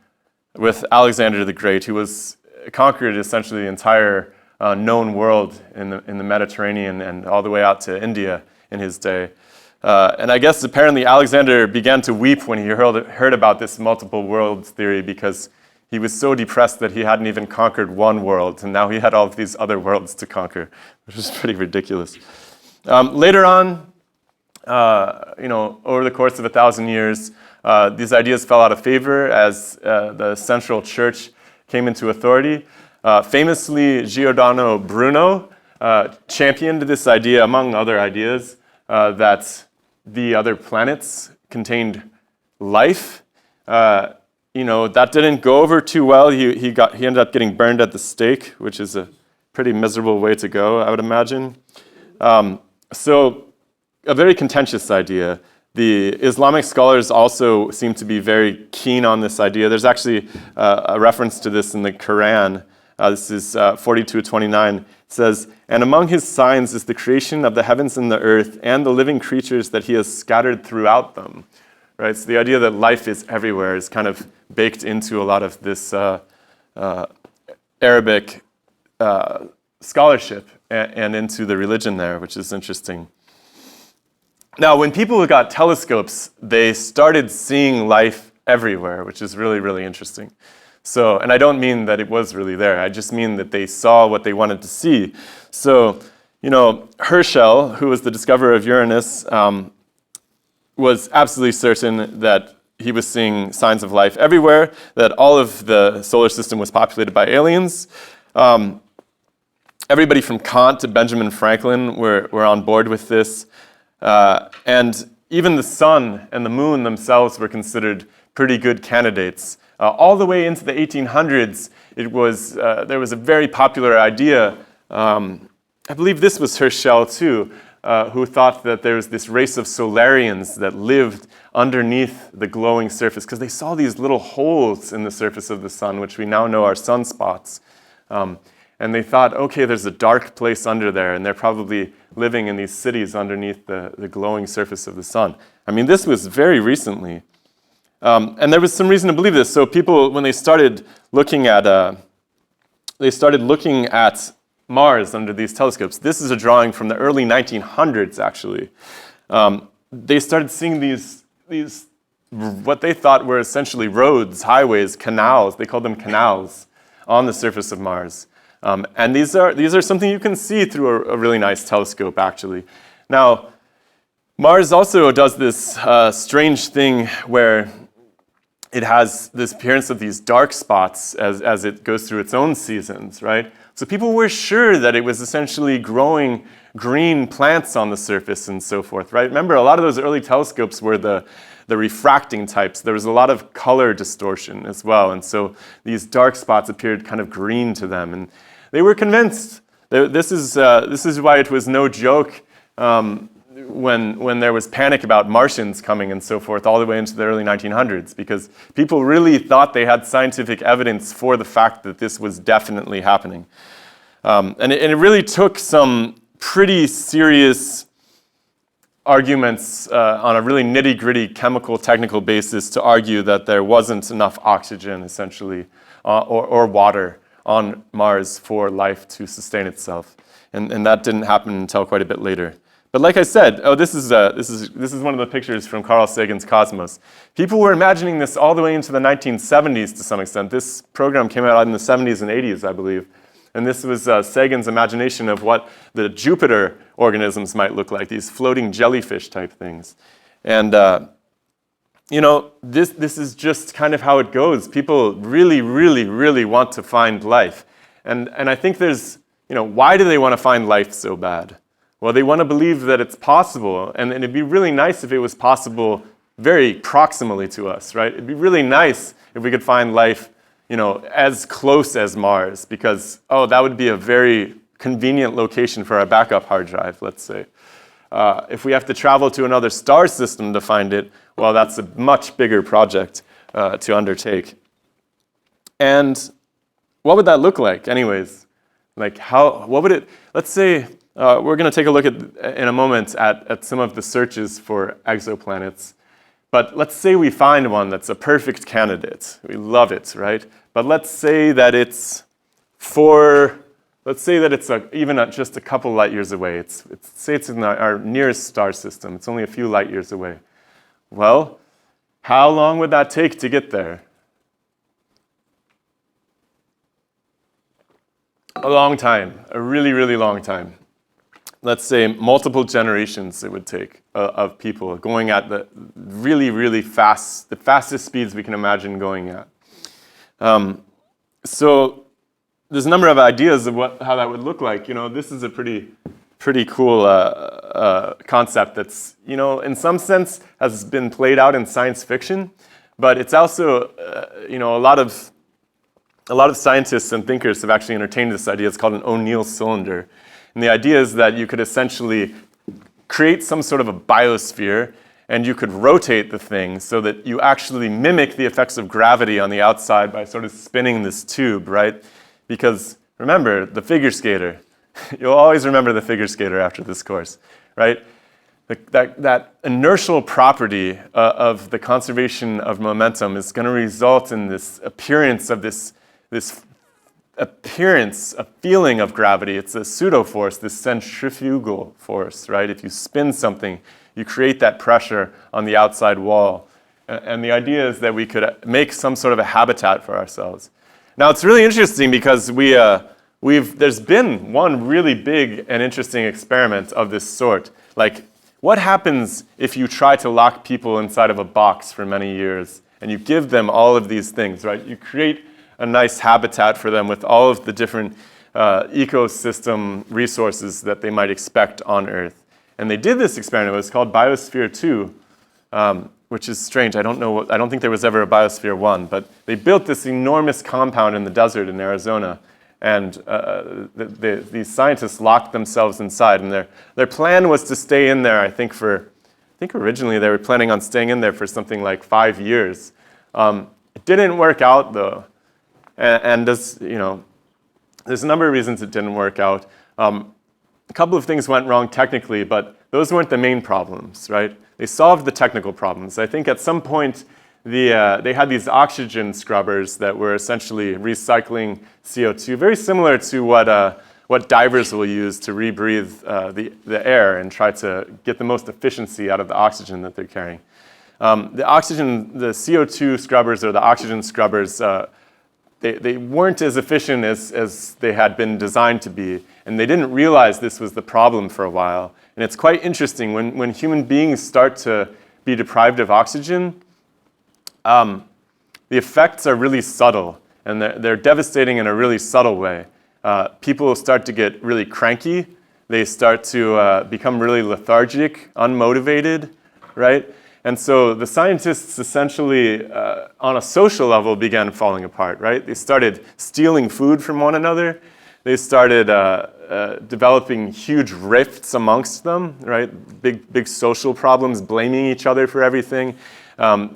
with Alexander the Great, who was conquered essentially the entire known world in the Mediterranean and all the way out to India in his day. And I guess apparently Alexander began to weep when he heard about this multiple worlds theory, because he was so depressed that he hadn't even conquered one world, and now he had all of these other worlds to conquer, which is pretty ridiculous. Later on, over the course of 1,000 years, these ideas fell out of favor as the central church came into authority. Famously, Giordano Bruno championed this idea, among other ideas, that the other planets contained life. That didn't go over too well. He ended up getting burned at the stake, which is a pretty miserable way to go, I would imagine. So a very contentious idea. The Islamic scholars also seem to be very keen on this idea. There's actually a reference to this in the Quran. This is 42:29. It says, "And among his signs is the creation of the heavens and the earth and the living creatures that he has scattered throughout them." Right? So the idea that life is everywhere is kind of baked into a lot of this Arabic scholarship and into the religion there, which is interesting. Now, when people got telescopes, they started seeing life everywhere, which is really, really interesting. So, and I don't mean that it was really there. I just mean that they saw what they wanted to see. So, Herschel, who was the discoverer of Uranus, was absolutely certain that he was seeing signs of life everywhere, that all of the solar system was populated by aliens. Everybody from Kant to Benjamin Franklin were on board with this. And even the sun and the moon themselves were considered pretty good candidates. All the way into the 1800s, there was a very popular idea. I believe this was Herschel too, who thought that there was this race of Solarians that lived underneath the glowing surface, because they saw these little holes in the surface of the sun, which we now know are sunspots. And they thought, okay, there's a dark place under there, and they're probably living in these cities underneath the glowing surface of the sun. I mean, this was very recently. And there was some reason to believe this. So people, when they started looking at Mars under these telescopes, this is a drawing from the early 1900s, actually. They started seeing these what they thought were essentially roads, highways, canals. They called them canals on the surface of Mars. And these are something you can see through a really nice telescope, actually. Now, Mars also does this strange thing where it has this appearance of these dark spots as it goes through its own seasons, right? So people were sure that it was essentially growing green plants on the surface and so forth, right? Remember, a lot of those early telescopes were the refracting types. There was a lot of color distortion as well, and so these dark spots appeared kind of green to them, and they were convinced. This is why it was no joke when there was panic about Martians coming and so forth all the way into the early 1900s, because people really thought they had scientific evidence for the fact that this was definitely happening. And it really took some pretty serious arguments on a really nitty-gritty chemical technical basis to argue that there wasn't enough oxygen, essentially, or water on Mars for life to sustain itself. And that didn't happen until quite a bit later. But like I said, this is one of the pictures from Carl Sagan's Cosmos. People were imagining this all the way into the 1970s to some extent. This program came out in the 70s and 80s, I believe. And this was Sagan's imagination of what the Jupiter organisms might look like, these floating jellyfish type things. And, this is just kind of how it goes. People really, really, really want to find life. And I think there's, why do they want to find life so bad? Well, they want to believe that it's possible, and it'd be really nice if it was possible very proximally to us, right? It'd be really nice if we could find life, as close as Mars, because, that would be a very convenient location for our backup hard drive, let's say. If we have to travel to another star system to find it, well, that's a much bigger project to undertake. And what would that look like anyways? Like what would it, let's say, we're going to take a look in a moment at some of the searches for exoplanets. But let's say we find one that's a perfect candidate. We love it, right? But let's say that it's even just a couple light years away. Say it's in our nearest star system. It's only a few light years away. Well, how long would that take to get there? A long time, a really, really long time. Let's say multiple generations it would take of people going at the really, really fast, the fastest speeds we can imagine going at. So there's a number of ideas of how that would look like. This is a pretty cool concept that's, in some sense has been played out in science fiction, but it's also, a lot of scientists and thinkers have actually entertained this idea. It's called an O'Neill cylinder. And the idea is that you could essentially create some sort of a biosphere, and you could rotate the thing so that you actually mimic the effects of gravity on the outside by sort of spinning this tube, right? Because remember, the figure skater. You'll always remember the figure skater after this course, right? That inertial property of the conservation of momentum is going to result in this appearance of this appearance, a feeling of gravity. It's a pseudo-force, this centrifugal force, right? If you spin something, you create that pressure on the outside wall. And the idea is that we could make some sort of a habitat for ourselves. Now, it's really interesting because there's been one really big and interesting experiment of this sort. Like, what happens if you try to lock people inside of a box for many years and you give them all of these things, right? You create a nice habitat for them with all of the different ecosystem resources that they might expect on Earth. And they did this experiment. It was called Biosphere 2, which is strange. I don't think there was ever a Biosphere 1, but they built this enormous compound in the desert in Arizona. And these scientists locked themselves inside. And their plan was to stay in there, I think originally they were planning on staying in there for something like 5 years. It didn't work out, though. And there's a number of reasons it didn't work out. A couple of things went wrong technically, but those weren't the main problems, right? They solved the technical problems. I think at some point they had these oxygen scrubbers that were essentially recycling CO2, very similar to what divers will use to rebreathe the air and try to get the most efficiency out of the oxygen that they're carrying. The CO2 scrubbers or the oxygen scrubbers, they weren't as efficient as they had been designed to be, and they didn't realize this was the problem for a while. And it's quite interesting, when human beings start to be deprived of oxygen, the effects are really subtle, and they're devastating in a really subtle way. People start to get really cranky. They start to become really lethargic, unmotivated, right? And so the scientists essentially, on a social level, began falling apart, right? They started stealing food from one another. They started developing huge rifts amongst them, right? Big social problems, blaming each other for everything.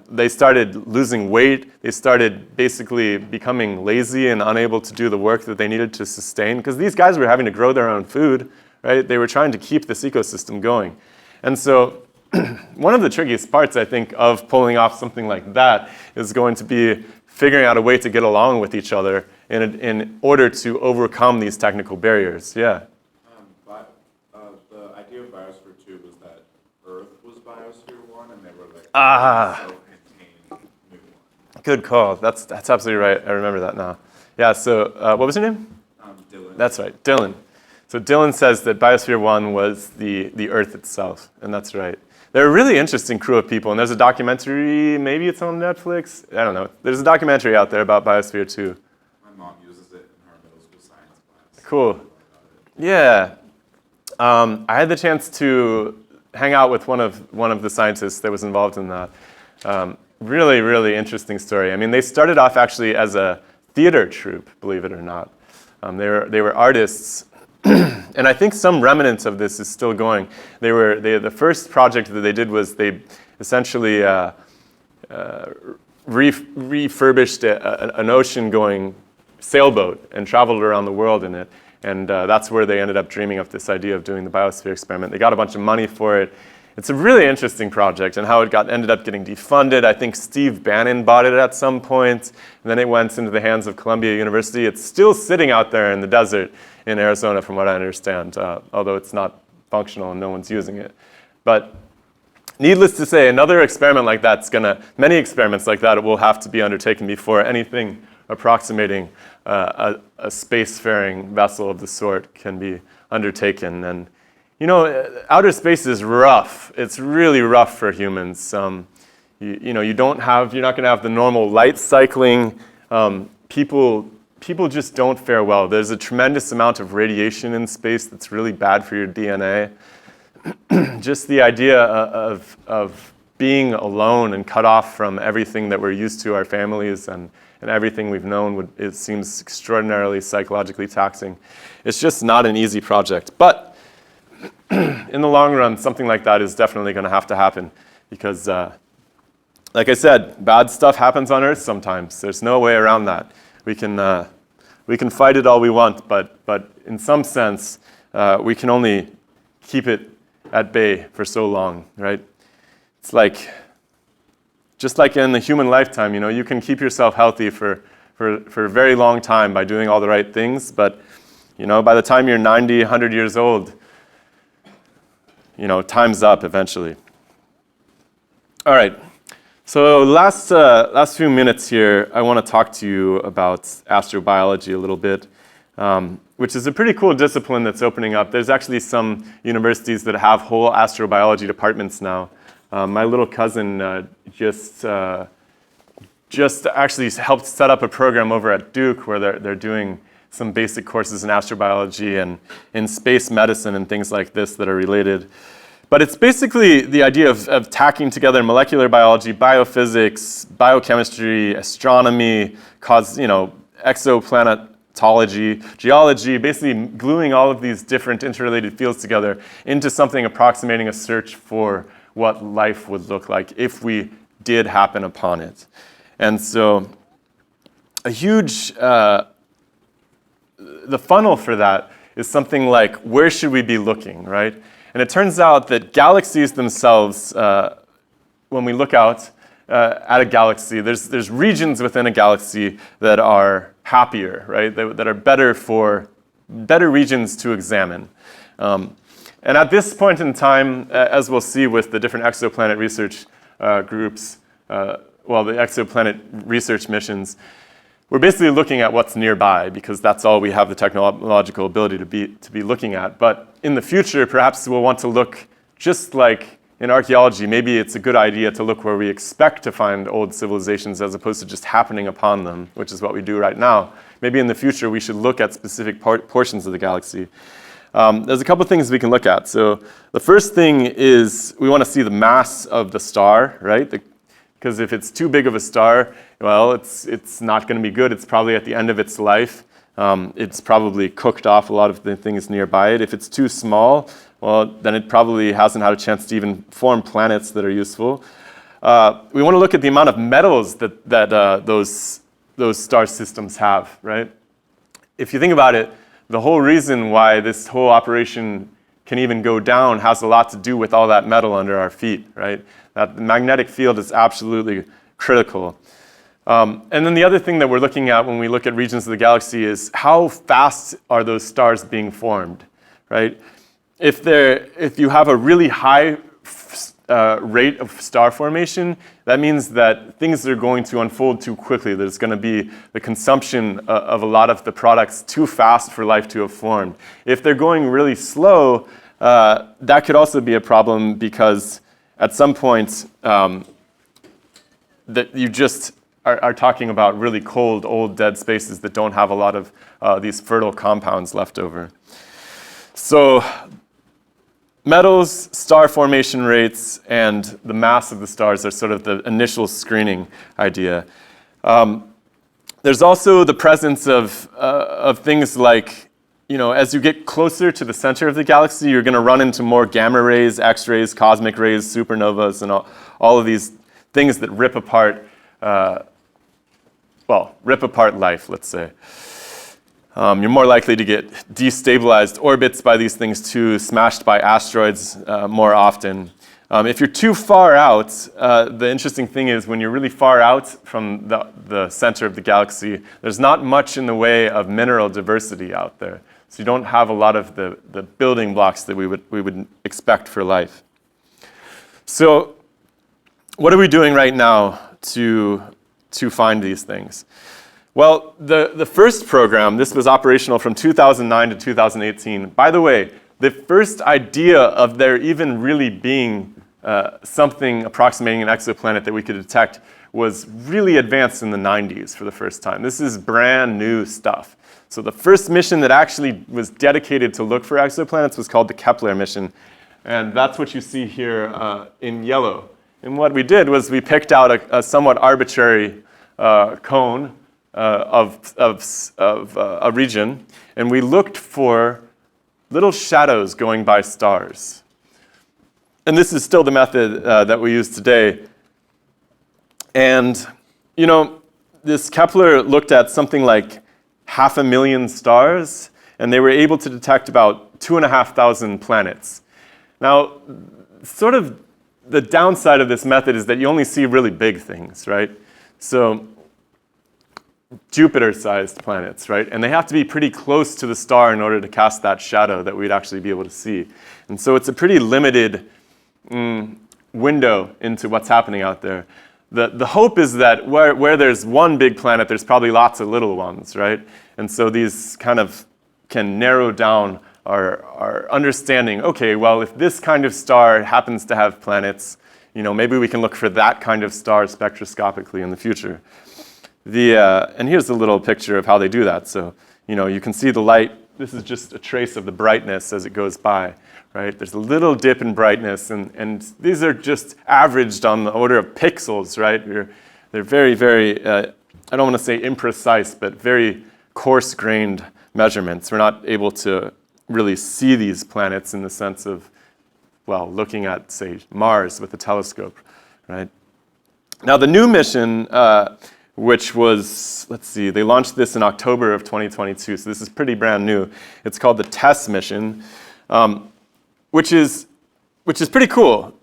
They started losing weight. They started basically becoming lazy and unable to do the work that they needed to sustain, because these guys were having to grow their own food, right? They were trying to keep this ecosystem going. And so one of the trickiest parts, I think, of pulling off something like that is going to be figuring out a way to get along with each other in order to overcome these technical barriers. Yeah? The idea of Biosphere 2 was that Earth was Biosphere 1, and they were like self-contained new one. Good call. That's absolutely right. I remember that now. Yeah, so what was your name? Dylan. That's right, Dylan. So Dylan says that Biosphere 1 was the Earth itself, and that's right. They're a really interesting crew of people, and there's a documentary, maybe it's on Netflix, I don't know. There's a documentary out there about Biosphere 2. My mom uses it in her middle school science class. Cool. Yeah. I had the chance to hang out with one of the scientists that was involved in that. Really, really interesting story. I mean, they started off actually as a theater troupe, believe it or not. They were artists, and I think some remnants of this is still going. The first project that they did was they essentially refurbished an ocean-going sailboat and traveled around the world in it. And that's where they ended up dreaming of this idea of doing the biosphere experiment. They got a bunch of money for it. It's a really interesting project, and how it ended up getting defunded. I think Steve Bannon bought it at some point, and then it went into the hands of Columbia University. It's still sitting out there in the desert in Arizona, from what I understand, although it's not functional and no one's using it. But needless to say, another experiment like many experiments like that will have to be undertaken before anything approximating a spacefaring vessel of the sort can be undertaken. And you know, outer space is rough. It's really rough for humans. You're not going to have the normal light cycling. People just don't fare well. There's a tremendous amount of radiation in space that's really bad for your DNA. Just the idea of being alone and cut off from everything that we're used to, our families and everything we've known, it seems extraordinarily psychologically taxing. It's just not an easy project. But in the long run, something like that is definitely going to have to happen because, like I said, bad stuff happens on Earth sometimes. There's no way around that. We can fight it all we want, but in some sense, we can only keep it at bay for so long, right? It's just like in the human lifetime, you can keep yourself healthy for a very long time by doing all the right things, but by the time you're 90, 100 years old, time's up eventually. All right. So last few minutes here, I want to talk to you about astrobiology a little bit, which is a pretty cool discipline that's opening up. There's actually some universities that have whole astrobiology departments now. My little cousin just actually helped set up a program over at Duke where they're doing some basic courses in astrobiology and in space medicine and things like this that are related. But it's basically the idea of tacking together molecular biology, biophysics, biochemistry, astronomy, exoplanetology, geology, basically gluing all of these different interrelated fields together into something approximating a search for what life would look like if we did happen upon it. And so a huge the funnel for that is something like, where should we be looking, right? And it turns out that galaxies themselves, when we look out at a galaxy, there's regions within a galaxy that are happier, right? That are better regions to examine. And at this point in time, as we'll see with the different exoplanet research groups, the exoplanet research missions, we're basically looking at what's nearby because that's all we have the technological ability to be looking at. But in the future, perhaps we'll want to look just like in archaeology. Maybe it's a good idea to look where we expect to find old civilizations as opposed to just happening upon them, which is what we do right now. Maybe in the future, we should look at specific portions of the galaxy. There's a couple things we can look at. So the first thing is we want to see the mass of the star, right? Because if it's too big of a star, well, it's not going to be good. It's probably at the end of its life. It's probably cooked off a lot of the things nearby it. If it's too small, well, then it probably hasn't had a chance to even form planets that are useful. We want to look at the amount of metals that those star systems have, right? If you think about it, the whole reason why this whole operation can even go down has a lot to do with all that metal under our feet, right? That the magnetic field is absolutely critical. And then the other thing that we're looking at when we look at regions of the galaxy is how fast are those stars being formed, right? If you have a really high rate of star formation, that means that things are going to unfold too quickly. There's going to be the consumption of a lot of the products too fast for life to have formed. If they're going really slow, that could also be a problem because at some point that you just are talking about really cold, old, dead spaces that don't have a lot of these fertile compounds left over. So metals, star formation rates, and the mass of the stars are sort of the initial screening idea. There's also the presence of things like, as you get closer to the center of the galaxy, you're going to run into more gamma rays, X-rays, cosmic rays, supernovas, and all of these things that rip apart life, let's say. You're more likely to get destabilized orbits by these things too, smashed by asteroids more often. If you're too far out, the interesting thing is when you're really far out from the center of the galaxy, there's not much in the way of mineral diversity out there. So you don't have a lot of the building blocks that we would expect for life. So what are we doing right now to find these things? Well, the first program, this was operational from 2009 to 2018. By the way, the first idea of there even really being something approximating an exoplanet that we could detect was really advanced in the 90s for the first time. This is brand new stuff. So the first mission that actually was dedicated to look for exoplanets was called the Kepler mission. And that's what you see here in yellow. And what we did was we picked out a somewhat arbitrary cone of a region, and we looked for little shadows going by stars. And this is still the method that we use today. And, this Kepler looked at something like 500,000 stars, and they were able to detect about 2,500 planets. Now, sort of the downside of this method is that you only see really big things, right? So Jupiter-sized planets, right? And they have to be pretty close to the star in order to cast that shadow that we'd actually be able to see. And so it's a pretty limited window into what's happening out there. The hope is that where there's one big planet, there's probably lots of little ones, right? And so these kind of can narrow down our understanding. Okay, well, if this kind of star happens to have planets, maybe we can look for that kind of star spectroscopically in the future. And here's a little picture of how they do that. So, you can see the light. This is just a trace of the brightness as it goes by, right? There's a little dip in brightness, and these are just averaged on the order of pixels, right? They're very, very, I don't want to say imprecise, but very coarse-grained measurements. We're not able to really see these planets in the sense of, looking at, say, Mars with a telescope, right? Now, the new mission, which was, they launched this in October of 2022, so this is pretty brand new. It's called the TESS mission, which is pretty cool.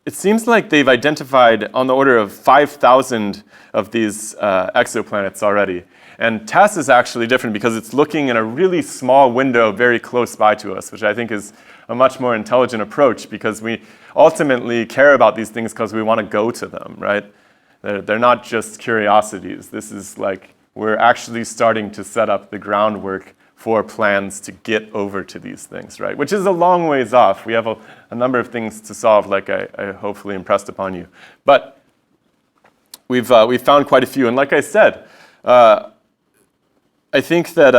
It seems like they've identified on the order of 5,000 of these exoplanets already. And TESS is actually different because it's looking in a really small window very close by to us, which I think is a much more intelligent approach because we ultimately care about these things because we want to go to them, right? They're not just curiosities. This is like we're actually starting to set up the groundwork for plans to get over to these things, right? Which is a long ways off. We have a number of things to solve, like I hopefully impressed upon you. But we've found quite a few. And like I said, I think that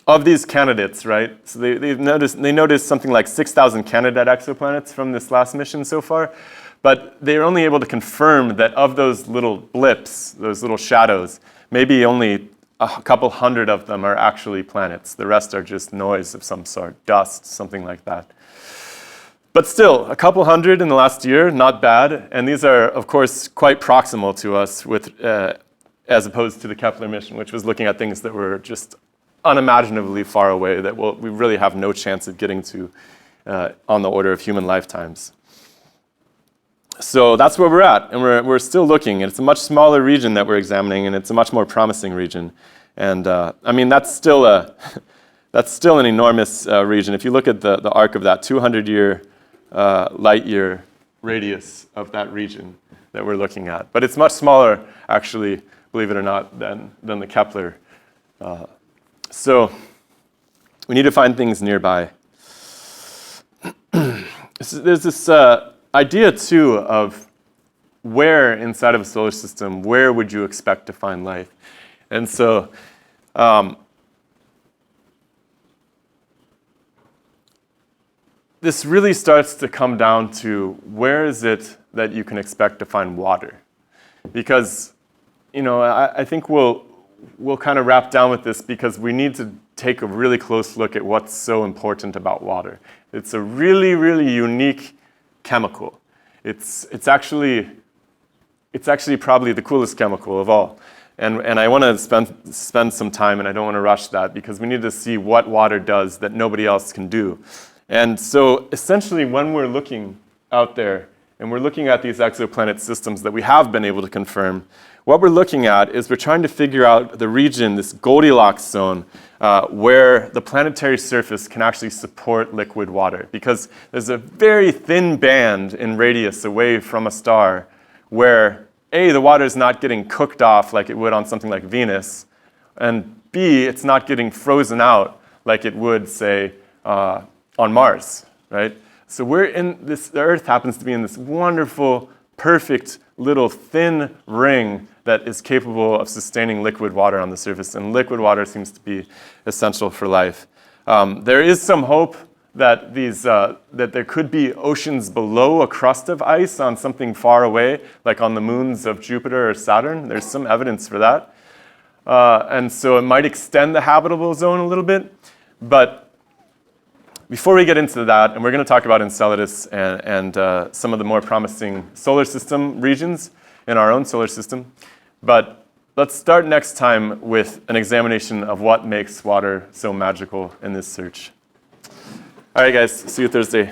of these candidates, right? So they noticed something like 6,000 candidate exoplanets from this last mission so far, but they're only able to confirm that of those little blips, those little shadows, maybe only a couple hundred of them are actually planets. The rest are just noise of some sort, dust, something like that. But still, a couple hundred in the last year, not bad. And these are, of course, quite proximal to us as opposed to the Kepler mission, which was looking at things that were just unimaginably far away that we really have no chance of getting to on the order of human lifetimes. So that's where we're at, and we're still looking. And it's a much smaller region that we're examining, and it's a much more promising region. And that's still an enormous region. If you look at the arc of that 200-year light year radius of that region that we're looking at, but it's much smaller, actually, believe it or not, than the Kepler. So we need to find things nearby. There's this idea, too, of where inside of a solar system, where would you expect to find life? And so this really starts to come down to where is it that you can expect to find water? Because, I think we'll kind of wrap down with this because we need to take a really close look at what's so important about water. It's a really, really unique chemical. It's actually probably the coolest chemical of all. And I want to spend some time, and I don't want to rush that, because we need to see what water does that nobody else can do. And so essentially when we're looking out there and we're looking at these exoplanet systems that we have been able to confirm, what we're looking at is we're trying to figure out the region, this Goldilocks zone, where the planetary surface can actually support liquid water. Because there's a very thin band in radius away from a star where A, the water is not getting cooked off like it would on something like Venus, and B, it's not getting frozen out like it would, say, on Mars, right? So we're in this, the Earth happens to be in this wonderful, perfect little thin ring that is capable of sustaining liquid water on the surface, and liquid water seems to be essential for life. There is some hope that that there could be oceans below a crust of ice on something far away, like on the moons of Jupiter or Saturn. There's some evidence for that. And so it might extend the habitable zone a little bit. But before we get into that, and we're going to talk about Enceladus and some of the more promising solar system regions in our own solar system, but let's start next time with an examination of what makes water so magical in this search. All right, guys, see you Thursday.